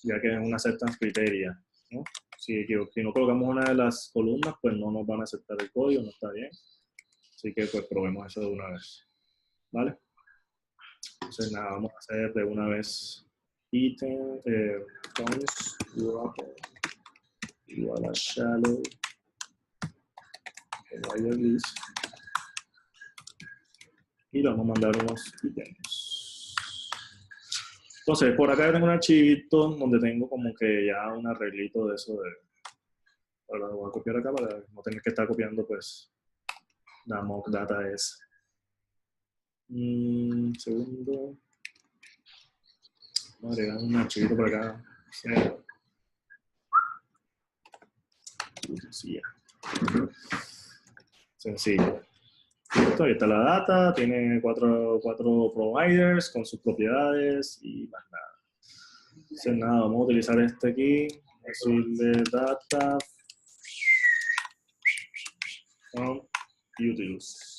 Ya que es una acceptance criteria, ¿no? Si no colocamos una de las columnas, pues no nos van a aceptar el código, no está bien. Así que pues probemos eso de una vez. ¿Vale? Entonces nada, vamos a hacer de una vez item, const wrapper igual a shallow provider list y le vamos a mandar unos ítems. Entonces por acá tengo un archivito donde tengo como que ya un arreglito de eso de... Ahora lo voy a copiar acá para no tener que estar copiando pues la mock data es. Segundo. Vamos a agregar un archivito por acá. Sencillo. Listo, ahí está la data. Tiene cuatro providers con sus propiedades y más nada. Entonces nada, vamos a utilizar este aquí. Decirle data from utils.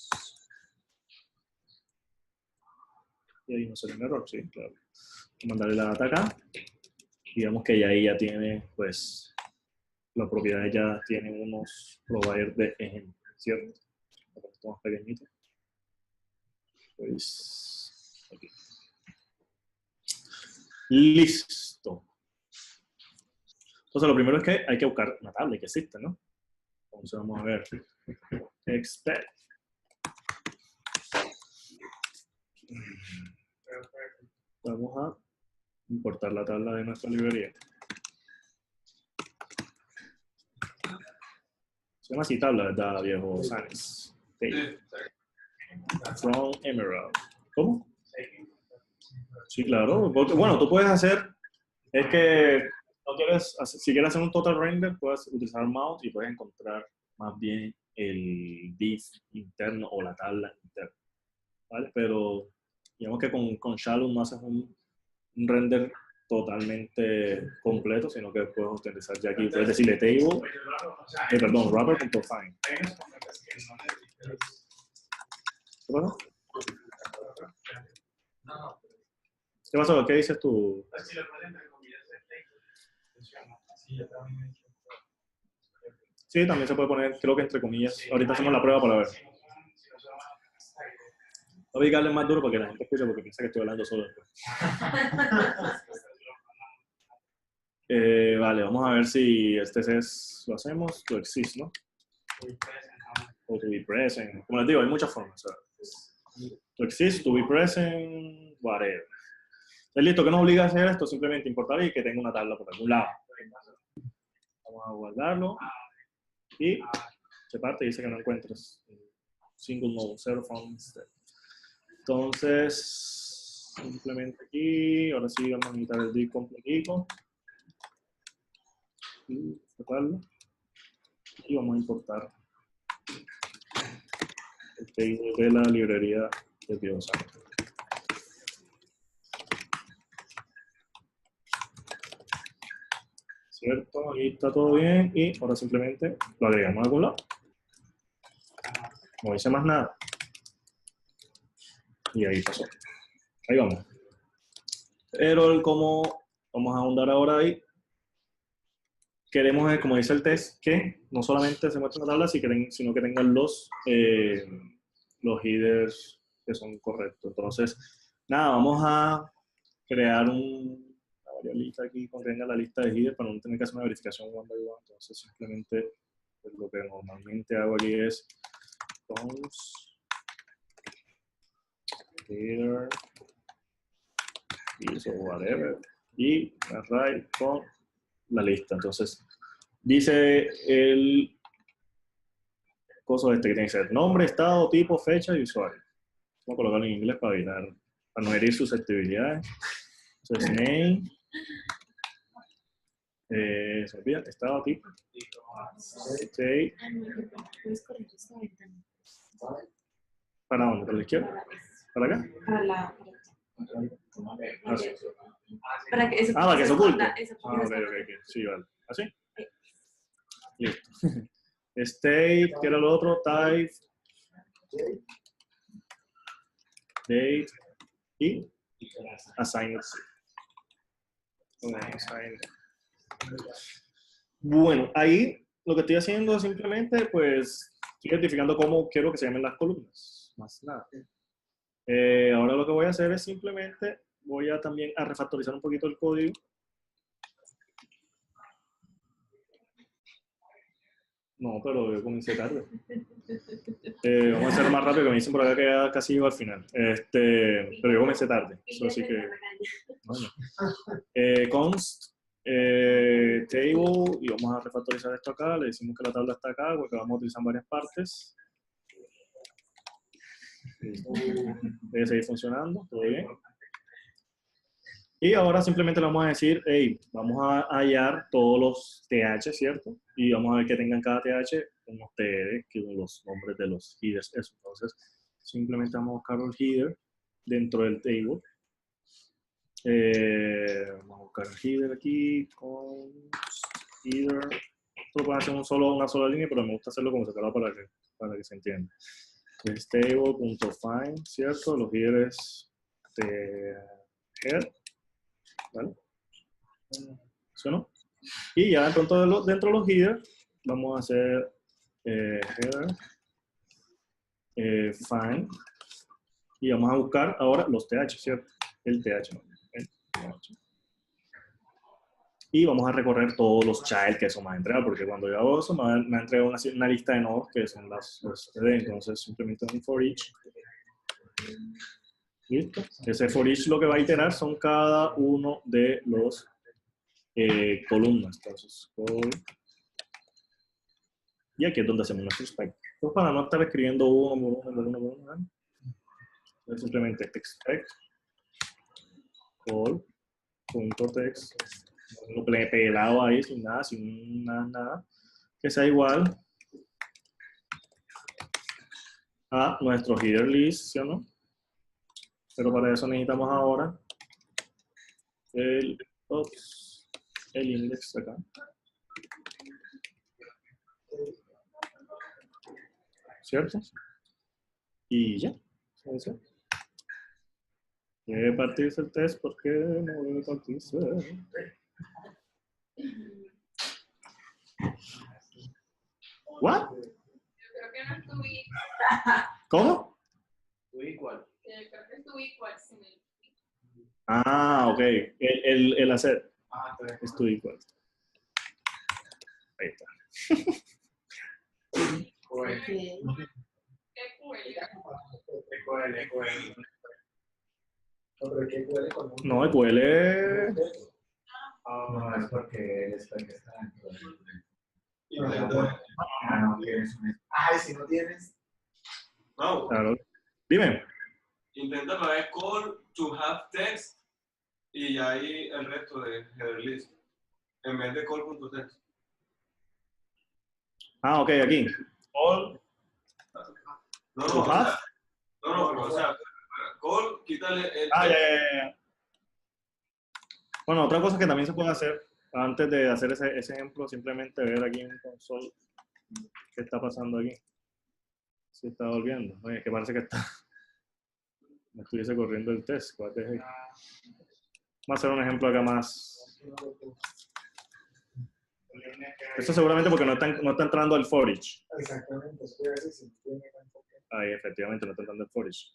Y ahí no sale un error, sí, claro. Mandarle la data acá. Digamos que ya ahí ya tiene, pues, las propiedades ya tienen unos providers de ejemplo, ¿cierto? Esto más pequeñito. Pues, aquí. Listo. Entonces, lo primero es que hay que buscar una tabla que existe, ¿no? Entonces, vamos a ver. Expect. Vamos a importar la tabla de nuestra librería. Se llama así tabla, ¿verdad, viejo Sanis? Okay. From Emerald. ¿Cómo? Sí, claro. Bueno, tú puedes hacer, es que no quieres, si quieres hacer un total render, puedes utilizar mouse y puedes encontrar más bien el div interno o la tabla interna, ¿vale? Pero digamos que con Shallow no haces un render totalmente completo, sino que puedes utilizar ya aquí, puedes decirle table, perdón, wrapper.find. ¿Qué pasó? ¿Qué pasó? ¿Qué dices tú? Sí, también se puede poner, creo que entre comillas. Ahorita hacemos la prueba para ver. Voy a dedicarle más duro para que la gente escuche porque piensa que estoy hablando solo después. Vale, vamos a ver si este es, lo hacemos, to exist, ¿no? O to be present. Como les digo, hay muchas formas. To exist, to be present, whatever. ¿Es listo? ¿Qué nos obliga a hacer esto? Simplemente importar y que tenga una tabla por algún lado. Vamos a guardarlo. Y se parte y dice que no encuentres single node, zero found instead. Entonces, simplemente aquí, ahora sí vamos a necesitar el div completico. Y cerrarlo. Y vamos a importar el table de la librería de Piosa. ¿Cierto? Ahí está todo bien y ahora simplemente lo agregamos a algún lado. No hice más nada. Y ahí pasó. Ahí vamos. Pero como vamos a ahondar ahora ahí, queremos, como dice el test, que no solamente se muestre la tabla, sino que tengan los headers que son correctos. Entonces, nada, vamos a crear una variablita aquí que contenga la lista de headers para no tener que hacer una verificación one by one. Entonces, simplemente pues, lo que normalmente hago aquí es const header o whatever y array con la lista. Entonces, dice el coso este que tiene que ser nombre, estado, tipo, fecha y usuario. Vamos a colocarlo en inglés para evitar, para no herir susceptibilidades. Entonces, name, se olvida, estado, tipo, state. Puedes corregir esta ventana. ¿Para dónde? ¿Para la izquierda? ¿Para acá? Para la. Ah, sí. Para que eso, Para que se oculte. eso, Ah, ok. Sí, vale. ¿Así? Listo. State, ¿qué era lo otro? Type, date y assigned. Bueno, ahí lo que estoy haciendo es simplemente, pues, estoy identificando cómo quiero que se llamen las columnas. Más nada. Ahora lo que voy a hacer es simplemente, voy a también a refactorizar un poquito el código. No, pero yo comencé tarde. Vamos a hacerlo más rápido, que me dicen por acá que ya casi iba al final. Pero yo comencé tarde. Eso así que... Bueno. Const table, y vamos a refactorizar esto acá. Le decimos que la tabla está acá, porque vamos a utilizar varias partes. Debe seguir funcionando, todo bien. Y ahora simplemente le vamos a decir, hey, vamos a hallar todos los TH, ¿cierto? Y vamos a ver que tengan cada TH unos TR, que son los nombres de los headers. Eso. Entonces, simplemente vamos a buscar el header dentro del table. Vamos a buscar el header aquí, con header. Esto lo pueden hacer una sola línea, pero me gusta hacerlo como separado para que se entienda. Es table.find, ¿cierto? Los headers de head. ¿Vale? ¿Sí o no? Y ya dentro de los headers vamos a hacer header find y vamos a buscar ahora los TH, ¿cierto? El TH, ¿no? El TH. Y vamos a recorrer todos los child que eso me va a entregar, porque cuando yo hago eso me va a entregar una lista de nodos que son los TD. Entonces simplemente un for each. ¿Listo? Ese for each lo que va a iterar son cada uno de los columnas. Entonces, y aquí es donde hacemos nuestro spec. Entonces, para no estar escribiendo uno por uno, ¿no? Entonces, simplemente expect call.text, lo pelado ahí, sin nada, que sea igual a nuestro header list, ¿sí o no? Pero para eso necesitamos ahora el index acá. ¿Cierto? Y ya. Eso. Debe partirse el test porque no debe partirse. ¿What? Yo creo que no es tu equal. ¿Cómo? Tu equal. Yo creo que es tu equal. Ah, ok. El hacer es tu equal. Ahí está. No, EQL. No, es porque el spec está dentro del... Ay, si no tienes. No, Claro. Dime. intenta poner call to have text y ahí el resto de header list. En vez de call.text. Ah, ok, aquí. All No, to no, o have. sea, no, o sea, call, quítale el Ah, ya, text. ya. Bueno, otra cosa que también se puede hacer, antes de hacer ese ejemplo, simplemente ver aquí en console qué está pasando aquí. Si está volviendo. Oye, que parece que está. Me estuviese corriendo el test. What the heck. Vamos a hacer un ejemplo acá más. Esto seguramente porque no está entrando el for each. Exactamente, eso quiere decir si tiene tampoco. Ahí, efectivamente, no está entrando el for each.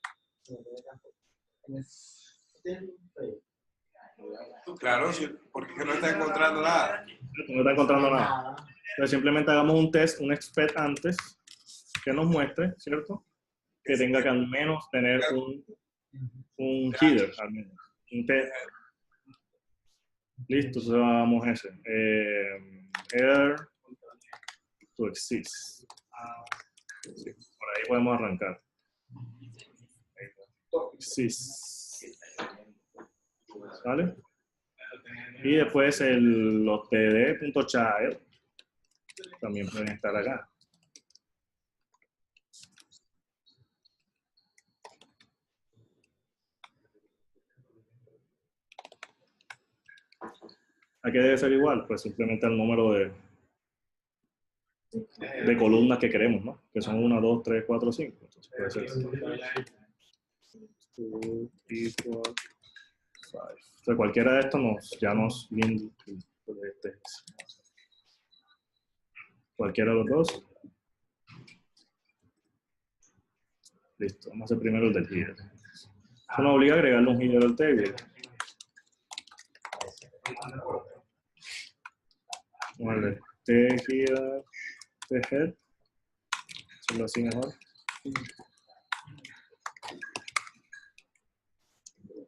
Claro, sí, porque no está encontrando nada. No está encontrando nada. Entonces simplemente hagamos un test, un expect antes, que nos muestre, ¿cierto? Que tenga que al menos tener un header, al menos. Un test. Listo, entonces vamos a ese. Header to exist. Sí, por ahí podemos arrancar. Exist. ¿Vale? Y después los td.child también pueden estar acá. ¿A qué debe ser igual? Pues simplemente al número de columnas que queremos, ¿no? Que son 1, 2, 3, 4, 5. Entonces puede ser 2 equal 5. Entonces cualquiera de estos ya nos viene cualquiera de los dos. Listo, vamos a hacer primero el del header. Eso nos obliga a agregarle un header al table. Vamos a darle header, head. Hacerlo así mejor.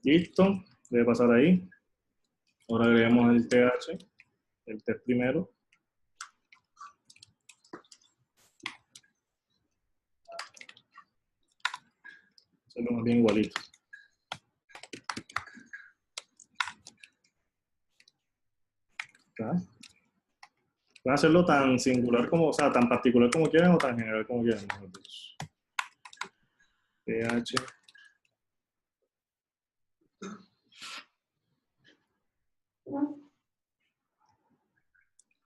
Listo, debe pasar ahí. Ahora agregamos el th, el test primero. Hacerlo más bien igualito. Pueden hacerlo tan singular como, o sea, tan particular como quieran o tan general como quieran. PH.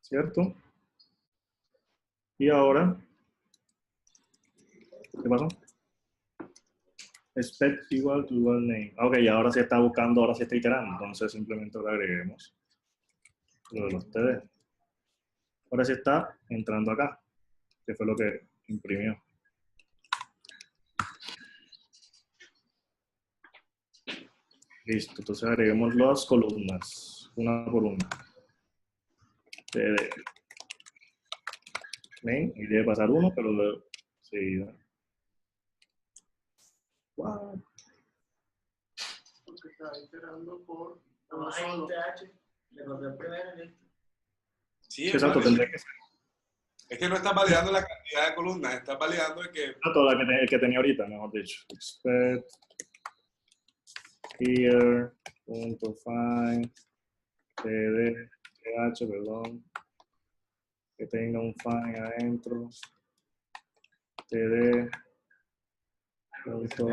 ¿Cierto? Y ahora, ¿qué pasó? Expect igual to igual name. Ok, ahora sí está buscando, ahora sí está iterando. Entonces simplemente lo agreguemos. Lo de los TD. Ahora sí está entrando acá, que fue lo que imprimió. Listo, entonces agreguemos las columnas, una por una. TD. Name, y debe pasar uno, pero luego seguida. Wow. Porque estaba iterando por uno solo. Le corté el primero y listo. Sí, Exacto, tendría que ser. es que no está validando la cantidad de columnas, está validando el que. Exacto, el que tenía ahorita, mejor dicho. Expect here, punto find, td, th, perdón. Que tenga un find adentro. td, punto,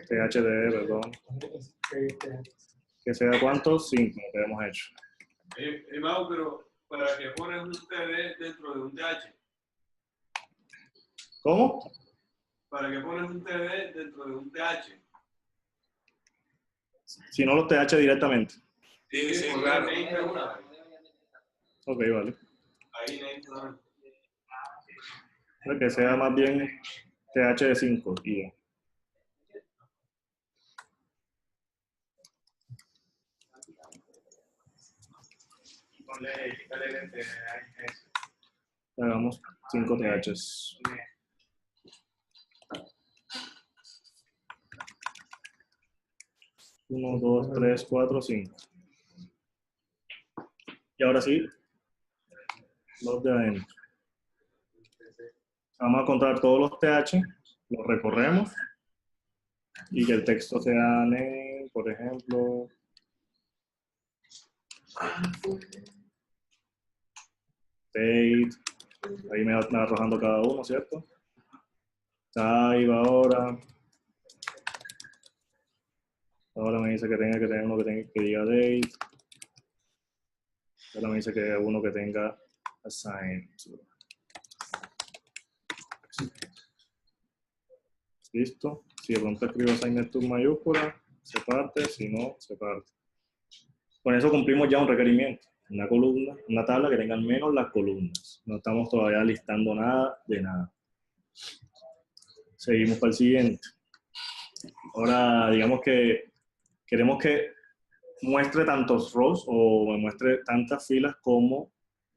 thdb, perdón. Que sea cuántos? 5, que hemos hecho. Mau, pero ¿para qué pones un TD dentro de un TH? ¿Cómo? ¿Para qué pones un TD dentro de un TH? Si no los th directamente. Sí, sí, Poner claro. name de una. Ok, vale. Ahí name solamente. Que sea más bien th de 5 y ya. Hagamos 5 THs. Uno, dos, tres, cuatro, 5. Y ahora sí, los de adentro. Vamos a encontrar todos los TH, los recorremos y que el texto sea name, por ejemplo. Date. Ahí me va arrojando cada uno, ¿cierto? Type ahora. Ahora me dice que tenga que tener uno que diga date. Ahora me dice que uno que tenga assign. Listo. Si de pronto escribo assigned to mayúscula, se parte. Si no, se parte. Con eso cumplimos ya un requerimiento. Una columna, una tabla que tenga al menos las columnas. No estamos todavía listando nada de nada. Seguimos para el siguiente. Ahora, digamos que queremos que muestre tantos rows o me muestre tantas filas como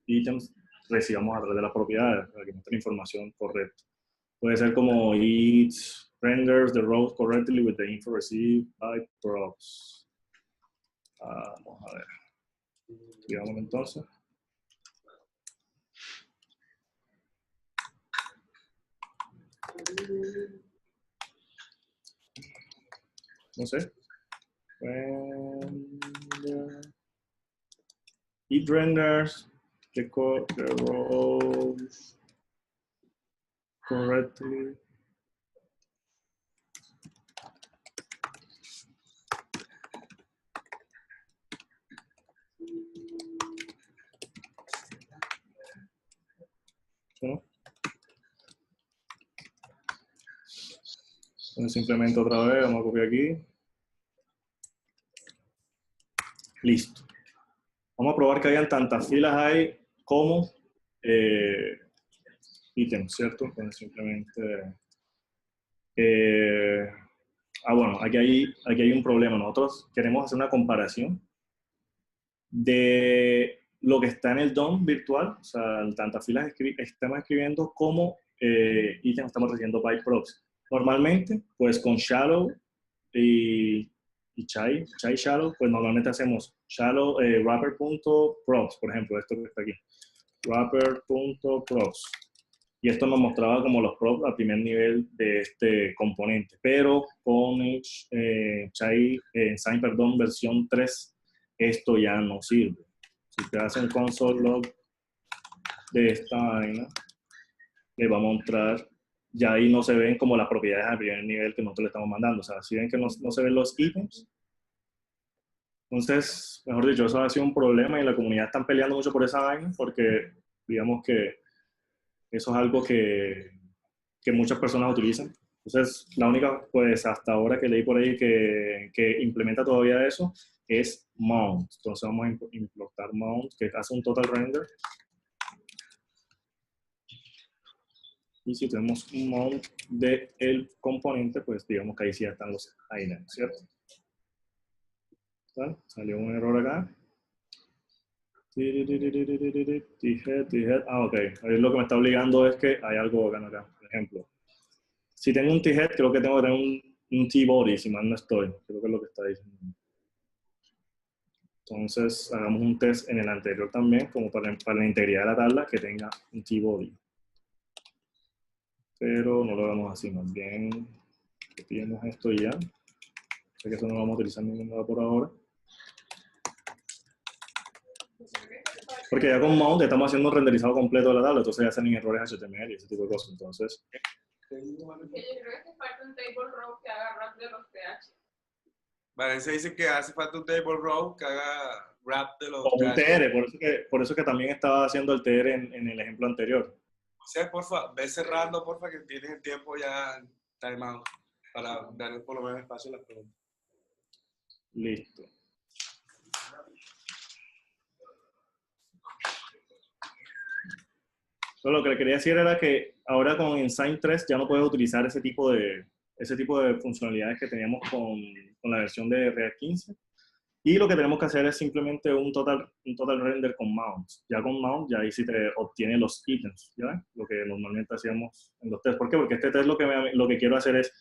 ítems recibamos a través de las propiedades, para que muestre información correcta. Puede ser como each renders the rows correctly with the info received by props. Vamos a ver. Digamos entonces. No sé. It renders the rows correctly. ¿No? Entonces simplemente otra vez, vamos a copiar aquí. Listo. Vamos a probar que hayan tantas filas ahí como ítems, ¿cierto? Entonces simplemente... bueno, aquí hay un problema. Nosotros queremos hacer una comparación de lo que está en el DOM virtual, o sea, tantas filas estamos escribiendo como ítems estamos recibiendo by props. Normalmente, pues con shallow y chai shallow, pues normalmente hacemos shallow wrapper.props, por ejemplo, esto que está aquí, wrapper.props. Y esto nos mostraba como los props al primer nivel de este componente. Pero con Sign, versión 3, esto ya no sirve. Si te hacen console log de esta vaina, le va a mostrar, ya ahí no se ven como las propiedades al primer nivel que nosotros le estamos mandando. O sea, si ven que no se ven los ítems, entonces, mejor dicho, eso ha sido un problema y la comunidad está peleando mucho por esa vaina porque, digamos que eso es algo que muchas personas utilizan. Entonces, la única, pues, hasta ahora que leí por ahí que implementa todavía eso es mount. Entonces, vamos a implementar mount, que hace un total render. Y si tenemos un mount del componente, pues, digamos que ahí sí ya están los items, ¿cierto? ¿Vale? Salió un error acá. Ok. Ahí lo que me está obligando es que hay algo acá. Por ejemplo, si tengo un t-head, creo que tengo que tener un t-body, si mal no estoy. Creo que es lo que está diciendo. Entonces, hagamos un test en el anterior también, como para la integridad de la tabla, que tenga un t-body. Pero no lo hagamos así, más bien copiemos esto y ya. Sé que eso no lo vamos a utilizar en ningún lado por ahora. Porque ya con mount estamos haciendo un renderizado completo de la tabla, entonces ya salen errores HTML y ese tipo de cosas. Entonces, Yo creo que falta un table row que haga wrap de los TH. Valencia dice que hace falta un table row que haga wrap de los como un TH. TR, por eso que también estaba haciendo el TR en el ejemplo anterior. O sea, porfa, ve cerrando, porfa, que tienes el tiempo ya timeout para darle por lo menos espacio a las preguntas. Listo. Lo que le quería decir era que ahora con Ensign 3 ya no puedes utilizar ese tipo de funcionalidades que teníamos con la versión de React 15. Y lo que tenemos que hacer es simplemente un total render con mount. Ya con mount, ya ahí sí te obtiene los ítems, ¿ya? Lo que normalmente hacíamos en los tests. ¿Por qué? Porque este test lo que quiero hacer es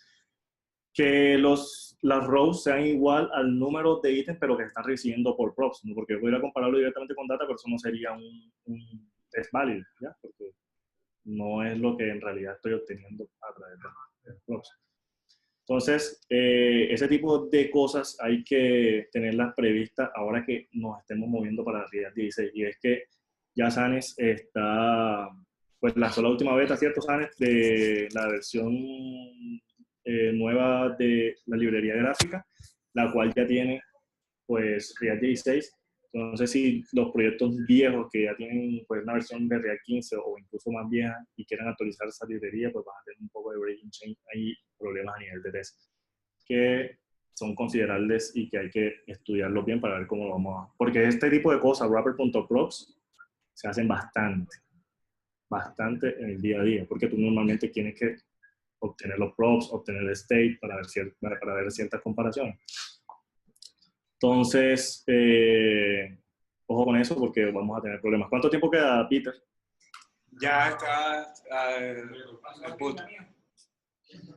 que las rows sean igual al número de ítems, pero que están recibiendo por props, ¿no? Porque voy a compararlo directamente con data, pero eso no sería un test válido, ¿ya? Porque no es lo que en realidad estoy obteniendo a través de los props. Entonces, ese tipo de cosas hay que tenerlas previstas ahora que nos estemos moviendo para la React 16. Y es que ya Sanes está, pues lanzó la última beta, ¿cierto, Sanes? De la versión nueva de la librería gráfica, la cual ya tiene, pues, React 16. Entonces, si los proyectos viejos que ya tienen pues, una versión de React 15 o incluso más vieja y quieran actualizar esa librería, pues van a tener un poco de breaking change ahí, problemas a nivel de test, que son considerables y que hay que estudiarlos bien para ver cómo lo vamos a... Porque este tipo de cosas, wrapper.props, se hacen bastante en el día a día, porque tú normalmente tienes que obtener los props, obtener el state para ver ciertas comparaciones. Entonces, ojo con eso porque vamos a tener problemas. ¿Cuánto tiempo queda, Peter? Ya está el punto.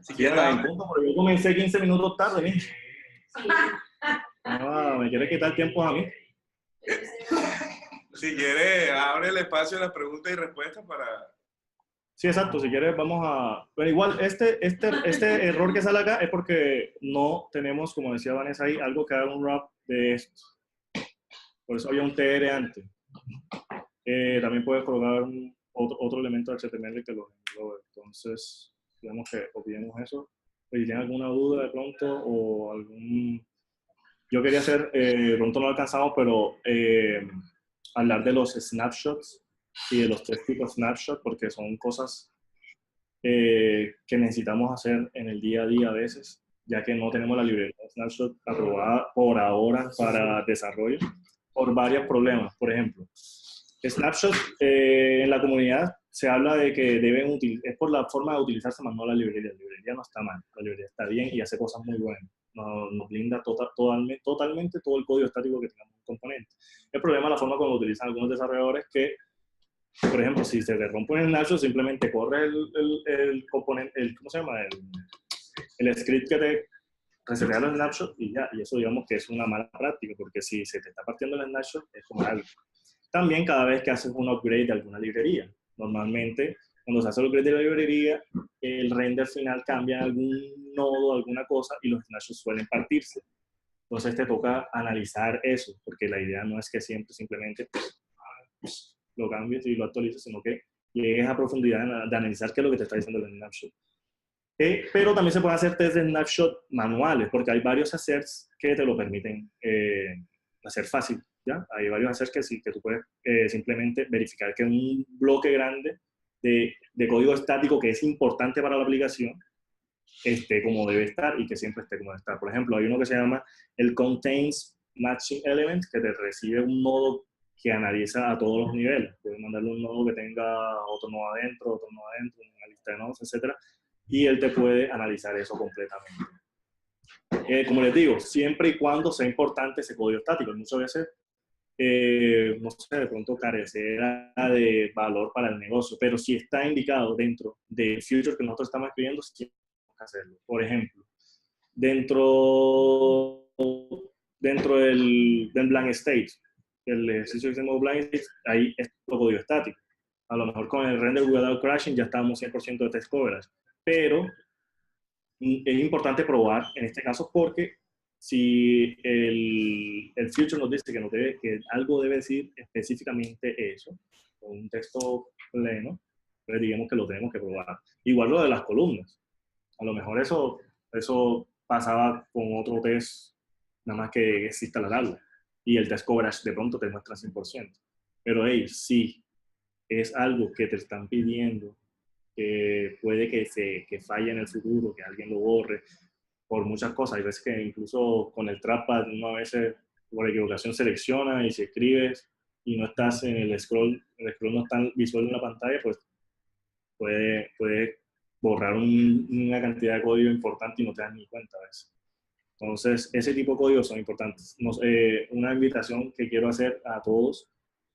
Si quieres, Ya, en punto, porque yo comencé 15 minutos tarde, ¿eh? Me quiere quitar tiempo a mí. si quieres, abre el espacio de las preguntas y respuestas para... Sí, exacto. Si quieres, vamos a... Pero igual, este error que sale acá es porque no tenemos, como decía Vanessa ahí, algo que haga un wrap de esto. Por eso había un TR antes. También puedes colocar otro elemento de HTML que lo englobe. Entonces, digamos que olvidemos eso. Si tienen alguna duda de pronto o algún... Yo quería hacer, pronto no lo alcanzamos, pero hablar de los snapshots y de los tres tipos de snapshot, porque son cosas que necesitamos hacer en el día a día a veces, ya que no tenemos la librería de snapshot aprobada por ahora para desarrollo, por varios problemas. Por ejemplo, snapshot en la comunidad se habla de que deben utilizar, es por la forma de utilizarse más no la librería. La librería no está mal, la librería está bien y hace cosas muy buenas. Nos blinda totalmente todo el código estático que tengamos en un componente. El problema es la forma como lo utilizan algunos desarrolladores que, por ejemplo, si se le rompe un snapshot, simplemente corre el componente, ¿cómo se llama? El script que te resetea los snapshots y ya. Y eso digamos que es una mala práctica, porque si se te está partiendo el snapshot, es como algo. También cada vez que haces un upgrade de alguna librería. Normalmente, cuando se hace el upgrade de la librería, el render final cambia algún nodo, alguna cosa, y los snapshots suelen partirse. Entonces te toca analizar eso, porque la idea no es que siempre simplemente lo cambies y lo actualices, sino que llegues a profundidad de analizar qué es lo que te está diciendo el snapshot. Pero también se pueden hacer test de snapshot manuales, porque hay varios assets que te lo permiten hacer fácil. ¿Ya? Hay varios assets que tú puedes simplemente verificar que un bloque grande de código estático que es importante para la aplicación esté como debe estar y que siempre esté como debe estar. Por ejemplo, hay uno que se llama el Contains Matching Element, que te recibe un nodo que analiza a todos los niveles. Puedes mandarle un nodo que tenga otro nodo adentro, una lista de nodos, etc. Y él te puede analizar eso completamente. Como les digo, siempre y cuando sea importante ese código estático. Muchas veces no sé, de pronto carecerá de valor para el negocio, pero si está indicado dentro del feature que nosotros estamos escribiendo, sí tenemos que hacerlo. Por ejemplo, dentro del blank state, el ejercicio que hicimos blank state, ahí es todo código estático. A lo mejor con el render without crashing ya estamos 100% de test coverage, pero es importante probar en este caso porque si el feature nos dice que algo debe decir específicamente eso, con un texto pleno, pues digamos que lo tenemos que probar. Igual lo de las columnas. A lo mejor eso pasaba con otro test, nada más que es instalarlo. Y el test coverage de pronto te muestra 100%. Pero hey, si es algo que te están pidiendo, que puede que falle en el futuro, que alguien lo borre, por muchas cosas. Hay veces que incluso con el trackpad uno a veces por equivocación selecciona y si escribes y no estás en el scroll no está visual en la pantalla, pues puede borrar una cantidad de código importante y no te das ni cuenta de eso. Entonces, ese tipo de códigos son importantes. Una invitación que quiero hacer a todos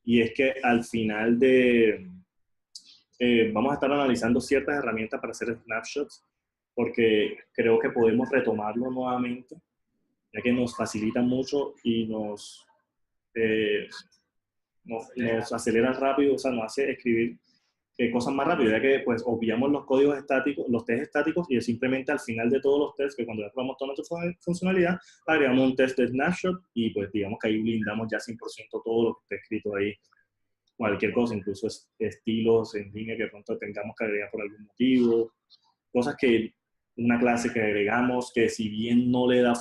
y es que al final vamos a estar analizando ciertas herramientas para hacer snapshots, porque creo que podemos retomarlo nuevamente, ya que nos facilita mucho y nos acelera rápido, o sea, nos hace escribir cosas más rápido, ya que pues obviamos los códigos estáticos, los test estáticos, y simplemente al final de todos los tests, que cuando ya probamos toda nuestra funcionalidad, agregamos un test de snapshot y pues digamos que ahí blindamos ya 100% todo lo que está escrito ahí. Cualquier cosa, incluso estilos en línea que de pronto tengamos que agregar por algún motivo, cosas que una clase que agregamos que si bien no le da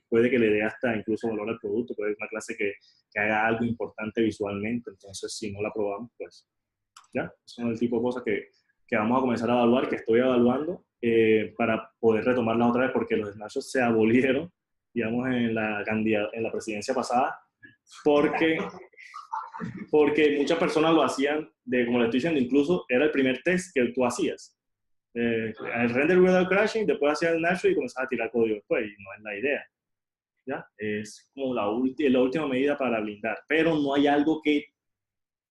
puede que le dé hasta incluso valor al producto, puede ser una clase que haga algo importante visualmente, entonces si no la probamos, pues ya, son el tipo de cosas que vamos a comenzar a evaluar, que estoy evaluando para poder retomarlas otra vez, porque los snapshots se abolieron, digamos, en la presidencia pasada, porque muchas personas lo hacían, como le estoy diciendo, incluso era el primer test que tú hacías. El render without crashing, después hacías el snapshot y comenzabas a tirar código después, y no es la idea. ¿Ya? Es como la última medida para blindar, pero no hay algo que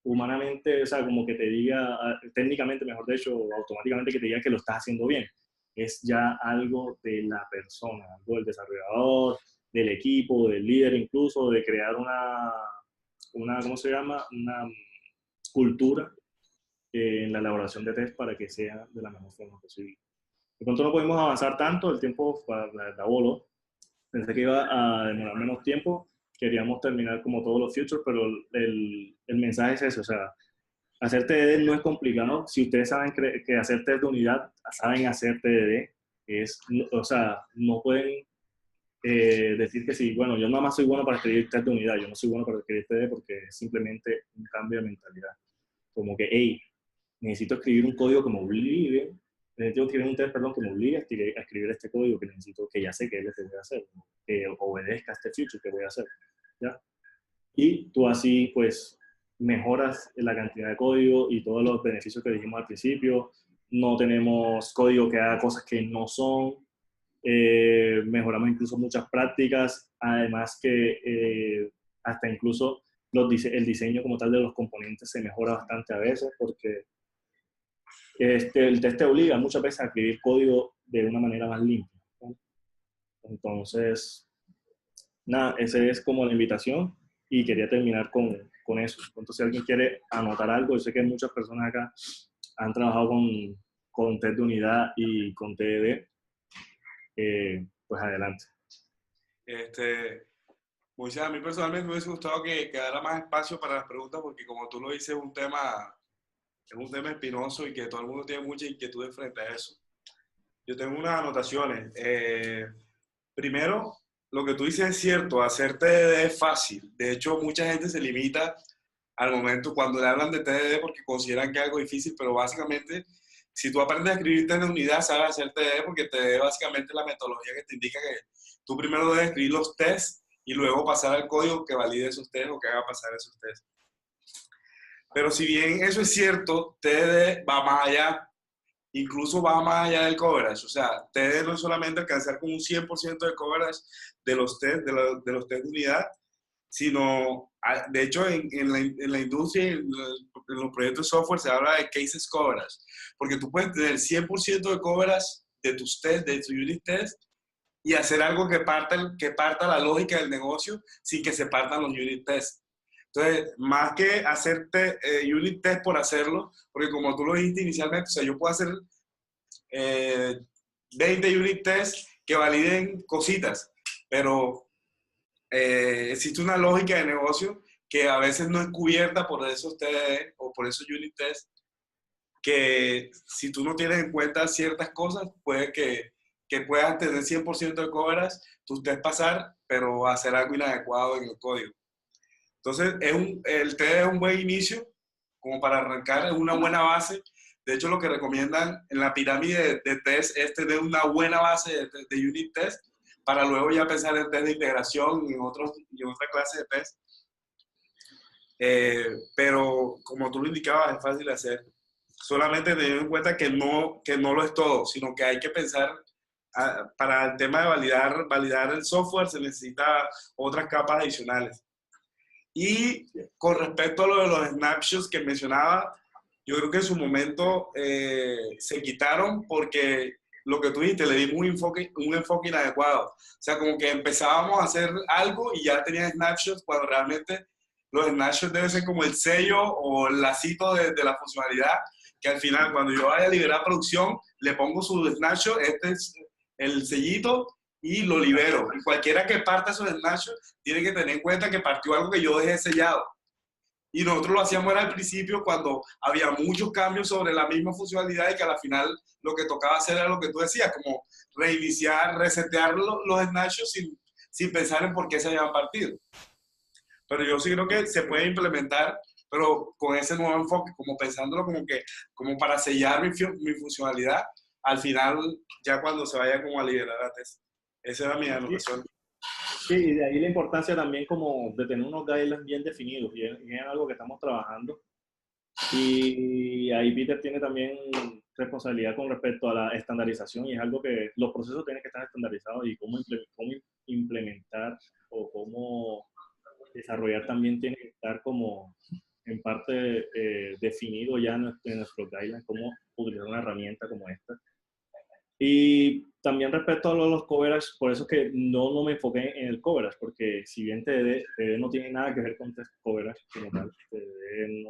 humanamente, o sea, como que te diga, técnicamente, mejor dicho, automáticamente que te diga que lo estás haciendo bien. Es ya algo de la persona, algo del desarrollador, del equipo, del líder incluso, de crear una ¿cómo se llama? Una cultura en la elaboración de test para que sea de la mejor forma posible. De pronto no podemos avanzar tanto, el tiempo la voló. Pensé que iba a demorar menos tiempo, queríamos terminar como todos los features, pero el mensaje es ese, o sea, hacer TDD no es complicado. Si ustedes saben que hacer test de unidad, saben hacer TDD, o sea, no pueden decir que sí, bueno, yo nada más soy bueno para escribir test de unidad, yo no soy bueno para escribir TDD porque es simplemente un cambio de mentalidad. Como que, hey, necesito escribir un código que me obligue, necesito escribir un test, perdón, que me obligue a escribir este código que necesito, que ya sé que es lo que voy a hacer, que obedezca a este feature que voy a hacer, ¿ya? Y tú así, pues, mejoras la cantidad de código y todos los beneficios que dijimos al principio. No tenemos código que haga cosas que no son. Mejoramos incluso muchas prácticas, además que hasta incluso el diseño como tal de los componentes se mejora bastante a veces, porque el test te obliga muchas veces a escribir código de una manera más limpia, ¿no? Entonces, nada, esa es como la invitación y quería terminar con eso. Entonces, si alguien quiere anotar algo, yo sé que muchas personas acá han trabajado con test de unidad y con TDD, pues adelante. Moisés, a mí personalmente me hubiese gustado que quedara más espacio para las preguntas, porque como tú lo dices, es un tema espinoso y que todo el mundo tiene mucha inquietud frente a eso. Yo tengo unas anotaciones. Primero, lo que tú dices es cierto, hacer TDD es fácil. De hecho, mucha gente se limita al momento cuando le hablan de TDD porque consideran que es algo difícil, pero básicamente, si tú aprendes a escribir test de unidad, sabes hacer TDD, porque TDD básicamente es la metodología que te indica que tú primero debes escribir los tests y luego pasar al código que valide esos tests o que haga pasar esos tests. Pero si bien eso es cierto, TDD va más allá, incluso va más allá del coverage. O sea, TDD no es solamente alcanzar con un 100% de coverage de los test de unidad, sino, de hecho, en la industria, en los proyectos de software se habla de cases coverage, porque tú puedes tener 100% de coverage de tus tests, de tu unit test, y hacer algo que parta la lógica del negocio sin que se partan los unit tests. Entonces, más que hacerte unit test por hacerlo, porque como tú lo dijiste inicialmente, o sea, yo puedo hacer 20 unit tests que validen cositas, pero existe una lógica de negocio que a veces no es cubierta por esos TDD o por esos unit tests, que si tú no tienes en cuenta ciertas cosas, puede que puedas tener 100% de coverage, tus test pasar, pero hacer algo inadecuado en el código. Entonces, el TDD es un buen inicio, como para arrancar, es una buena base. De hecho, lo que recomiendan en la pirámide de test es tener una buena base de unit test, para luego ya pensar en test de integración y en otra clase de test. Pero, como tú lo indicabas, es fácil de hacer. Solamente teniendo en cuenta que no lo es todo, sino que hay que pensar, para el tema de validar el software, se necesita otras capas adicionales. Y con respecto a lo de los snapshots que mencionaba, yo creo que en su momento se quitaron porque lo que tú dijiste, le dimos un enfoque inadecuado. O sea, como que empezábamos a hacer algo y ya tenían snapshots cuando realmente los snapshots deben ser como el sello o el lacito de la funcionalidad, que al final cuando yo vaya a liberar producción, le pongo su snapshot, este es el sellito, y lo libero. Y cualquiera que parta esos snapshots tiene que tener en cuenta que partió algo que yo dejé sellado. Y nosotros lo hacíamos era al principio cuando había muchos cambios sobre la misma funcionalidad y que al final lo que tocaba hacer era lo que tú decías, como reiniciar, resetear los snapshots sin pensar en por qué se habían partido. Pero yo sí creo que se puede implementar, pero con ese nuevo enfoque, como pensándolo como para sellar mi funcionalidad, al final, ya cuando se vaya como a liberar la test. Esa era mi anotación. Sí, y de ahí la importancia también como de tener unos guidelines bien definidos, y es algo que estamos trabajando. Y ahí Peter tiene también responsabilidad con respecto a la estandarización, y es algo que los procesos tienen que estar estandarizados, y cómo implementar o cómo desarrollar también tiene que estar como en parte definido ya en nuestros guidelines, cómo utilizar una herramienta como esta. Y también respecto a los coverage, por eso es que no me enfoqué en el coverage, porque si bien TDD no tiene nada que ver con test coverage como tal, TDD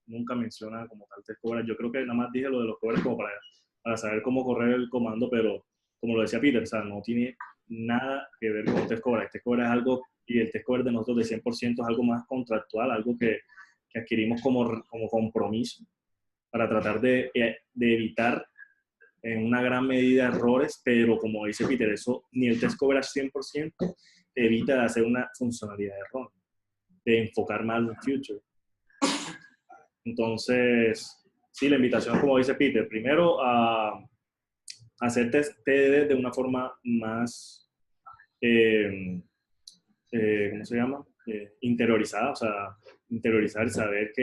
nunca menciona como tal test coverage. Yo creo que nada más dije lo de los coverage como para saber cómo correr el comando, pero como lo decía Peter, o sea, no tiene nada que ver con test coverage. Test coverage es algo, y el test coverage de nosotros de 100% es algo más contractual, algo que adquirimos como compromiso para tratar de evitar en una gran medida errores, pero como dice Peter, eso ni el test coverage 100% evita de hacer una funcionalidad errónea, de enfocar mal el future. Entonces, sí, la invitación, como dice Peter, primero a hacer TDD de una forma más, ¿cómo se llama? Interiorizada, o sea, interiorizar, saber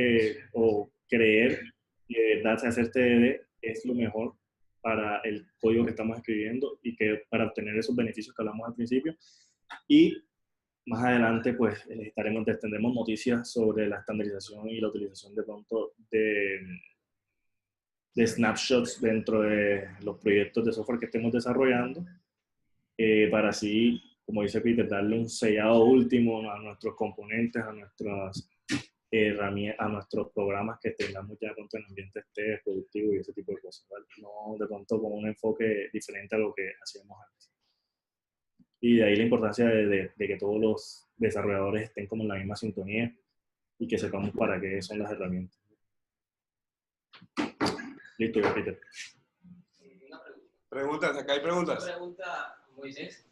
o creer que de verdad hacer TDD es lo mejor para el código que estamos escribiendo y que para obtener esos beneficios que hablamos al principio. Y más adelante, pues, tendremos noticias sobre la estandarización y la utilización de pronto de snapshots dentro de los proyectos de software que estemos desarrollando, para así, como dice Peter, darle un sellado último a nuestros componentes, a nuestras herramientas, a nuestros programas que tengamos ya con el ambiente productivo y ese tipo de cosas, ¿vale? No de pronto con un enfoque diferente a lo que hacíamos antes. Y de ahí la importancia de que todos los desarrolladores estén como en la misma sintonía y que sepamos para qué son las herramientas. Listo, ya, Peter. Una pregunta. Preguntas, acá hay preguntas. Una pregunta, Moisés.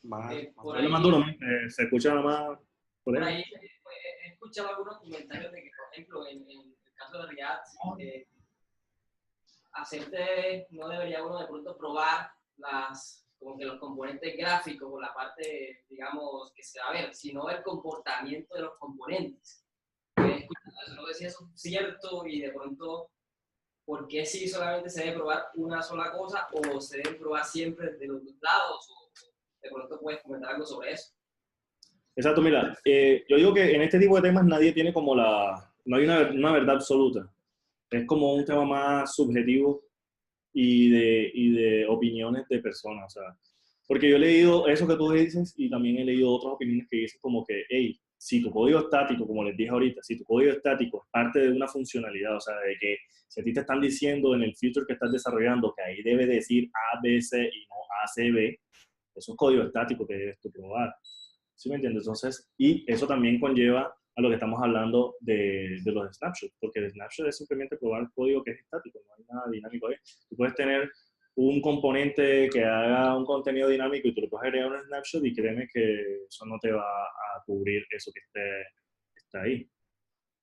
Por Yo le mando uno, se escucha nada más por ahí he escuchado algunos comentarios de que, por ejemplo, en el caso de React, hacerte, no debería uno de pronto probar como que los componentes gráficos o la parte, digamos, que se va a ver, sino el comportamiento de los componentes. No sé si eso es cierto y de pronto, ¿por qué si solamente se debe probar una sola cosa o se debe probar siempre de los dos lados? O de pronto puedes comentar algo sobre eso. Exacto, mira, yo digo que en este tipo de temas nadie tiene como no hay una verdad absoluta. Es como un tema más subjetivo y de opiniones de personas, o sea, porque yo he leído eso que tú dices y también he leído otras opiniones que dicen como que, hey, si tu código estático, como les dije ahorita, si tu código estático es parte de una funcionalidad, o sea, de que si a ti te están diciendo en el feature que estás desarrollando que ahí debe decir A, B, C y no A, C, B, eso es código estático que debes tú probar. ¿Sí me entiendes? Entonces, y eso también conlleva a lo que estamos hablando de los snapshots, porque el snapshot es simplemente probar el código que es estático, no hay nada dinámico ahí. Tú puedes tener un componente que haga un contenido dinámico y tú le puedes agregar un snapshot y créeme que eso no te va a cubrir eso que está ahí.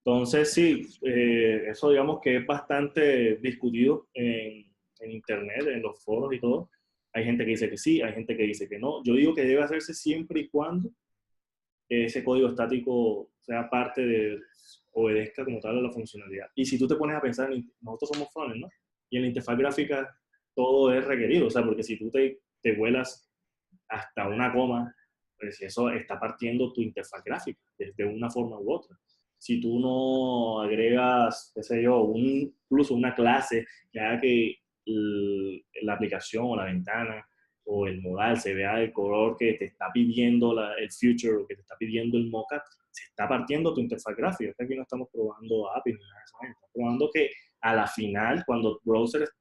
Entonces, sí, eso digamos que es bastante discutido en internet, en los foros y todo. Hay gente que dice que sí, hay gente que dice que no. Yo digo que debe hacerse siempre y cuando ese código estático sea parte obedezca como tal a la funcionalidad. Y si tú te pones a pensar, nosotros somos frontend, ¿no? Y en la interfaz gráfica todo es requerido, o sea, porque si tú te vuelas hasta una coma, pues eso está partiendo tu interfaz gráfica de una forma u otra. Si tú no agregas, qué sé yo, incluso una clase que haga que la aplicación o la ventana o el modal se vea el color que te está pidiendo el future o que te está pidiendo el mockup, se está partiendo tu interfaz gráfica. Aquí no estamos probando API ni nada de eso. Estamos probando que a la final, cuando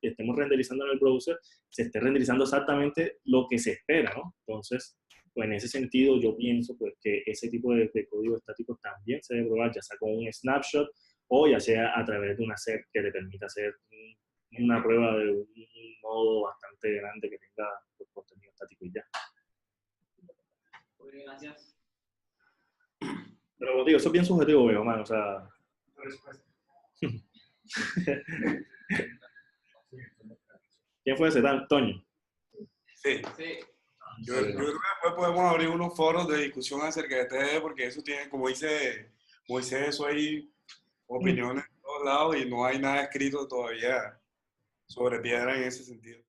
estemos renderizando en el browser, se esté renderizando exactamente lo que se espera, ¿no? Entonces, pues en ese sentido yo pienso pues, que ese tipo de código estático también se debe probar, ya sea con un snapshot o ya sea a través de una set que le permita hacer una prueba de un nodo bastante grande que tenga pues, contenido estático y ya. Muy bien, gracias. Pero como digo, eso es bien subjetivo, veo, man, o sea... ¿Quién fue ese tal? Toño. Sí. Sí. Yo creo que después podemos abrir unos foros de discusión acerca de TDD porque eso tiene, como dice Moisés, eso hay opiniones de todos lados y no hay nada escrito todavía sobre piedra en ese sentido.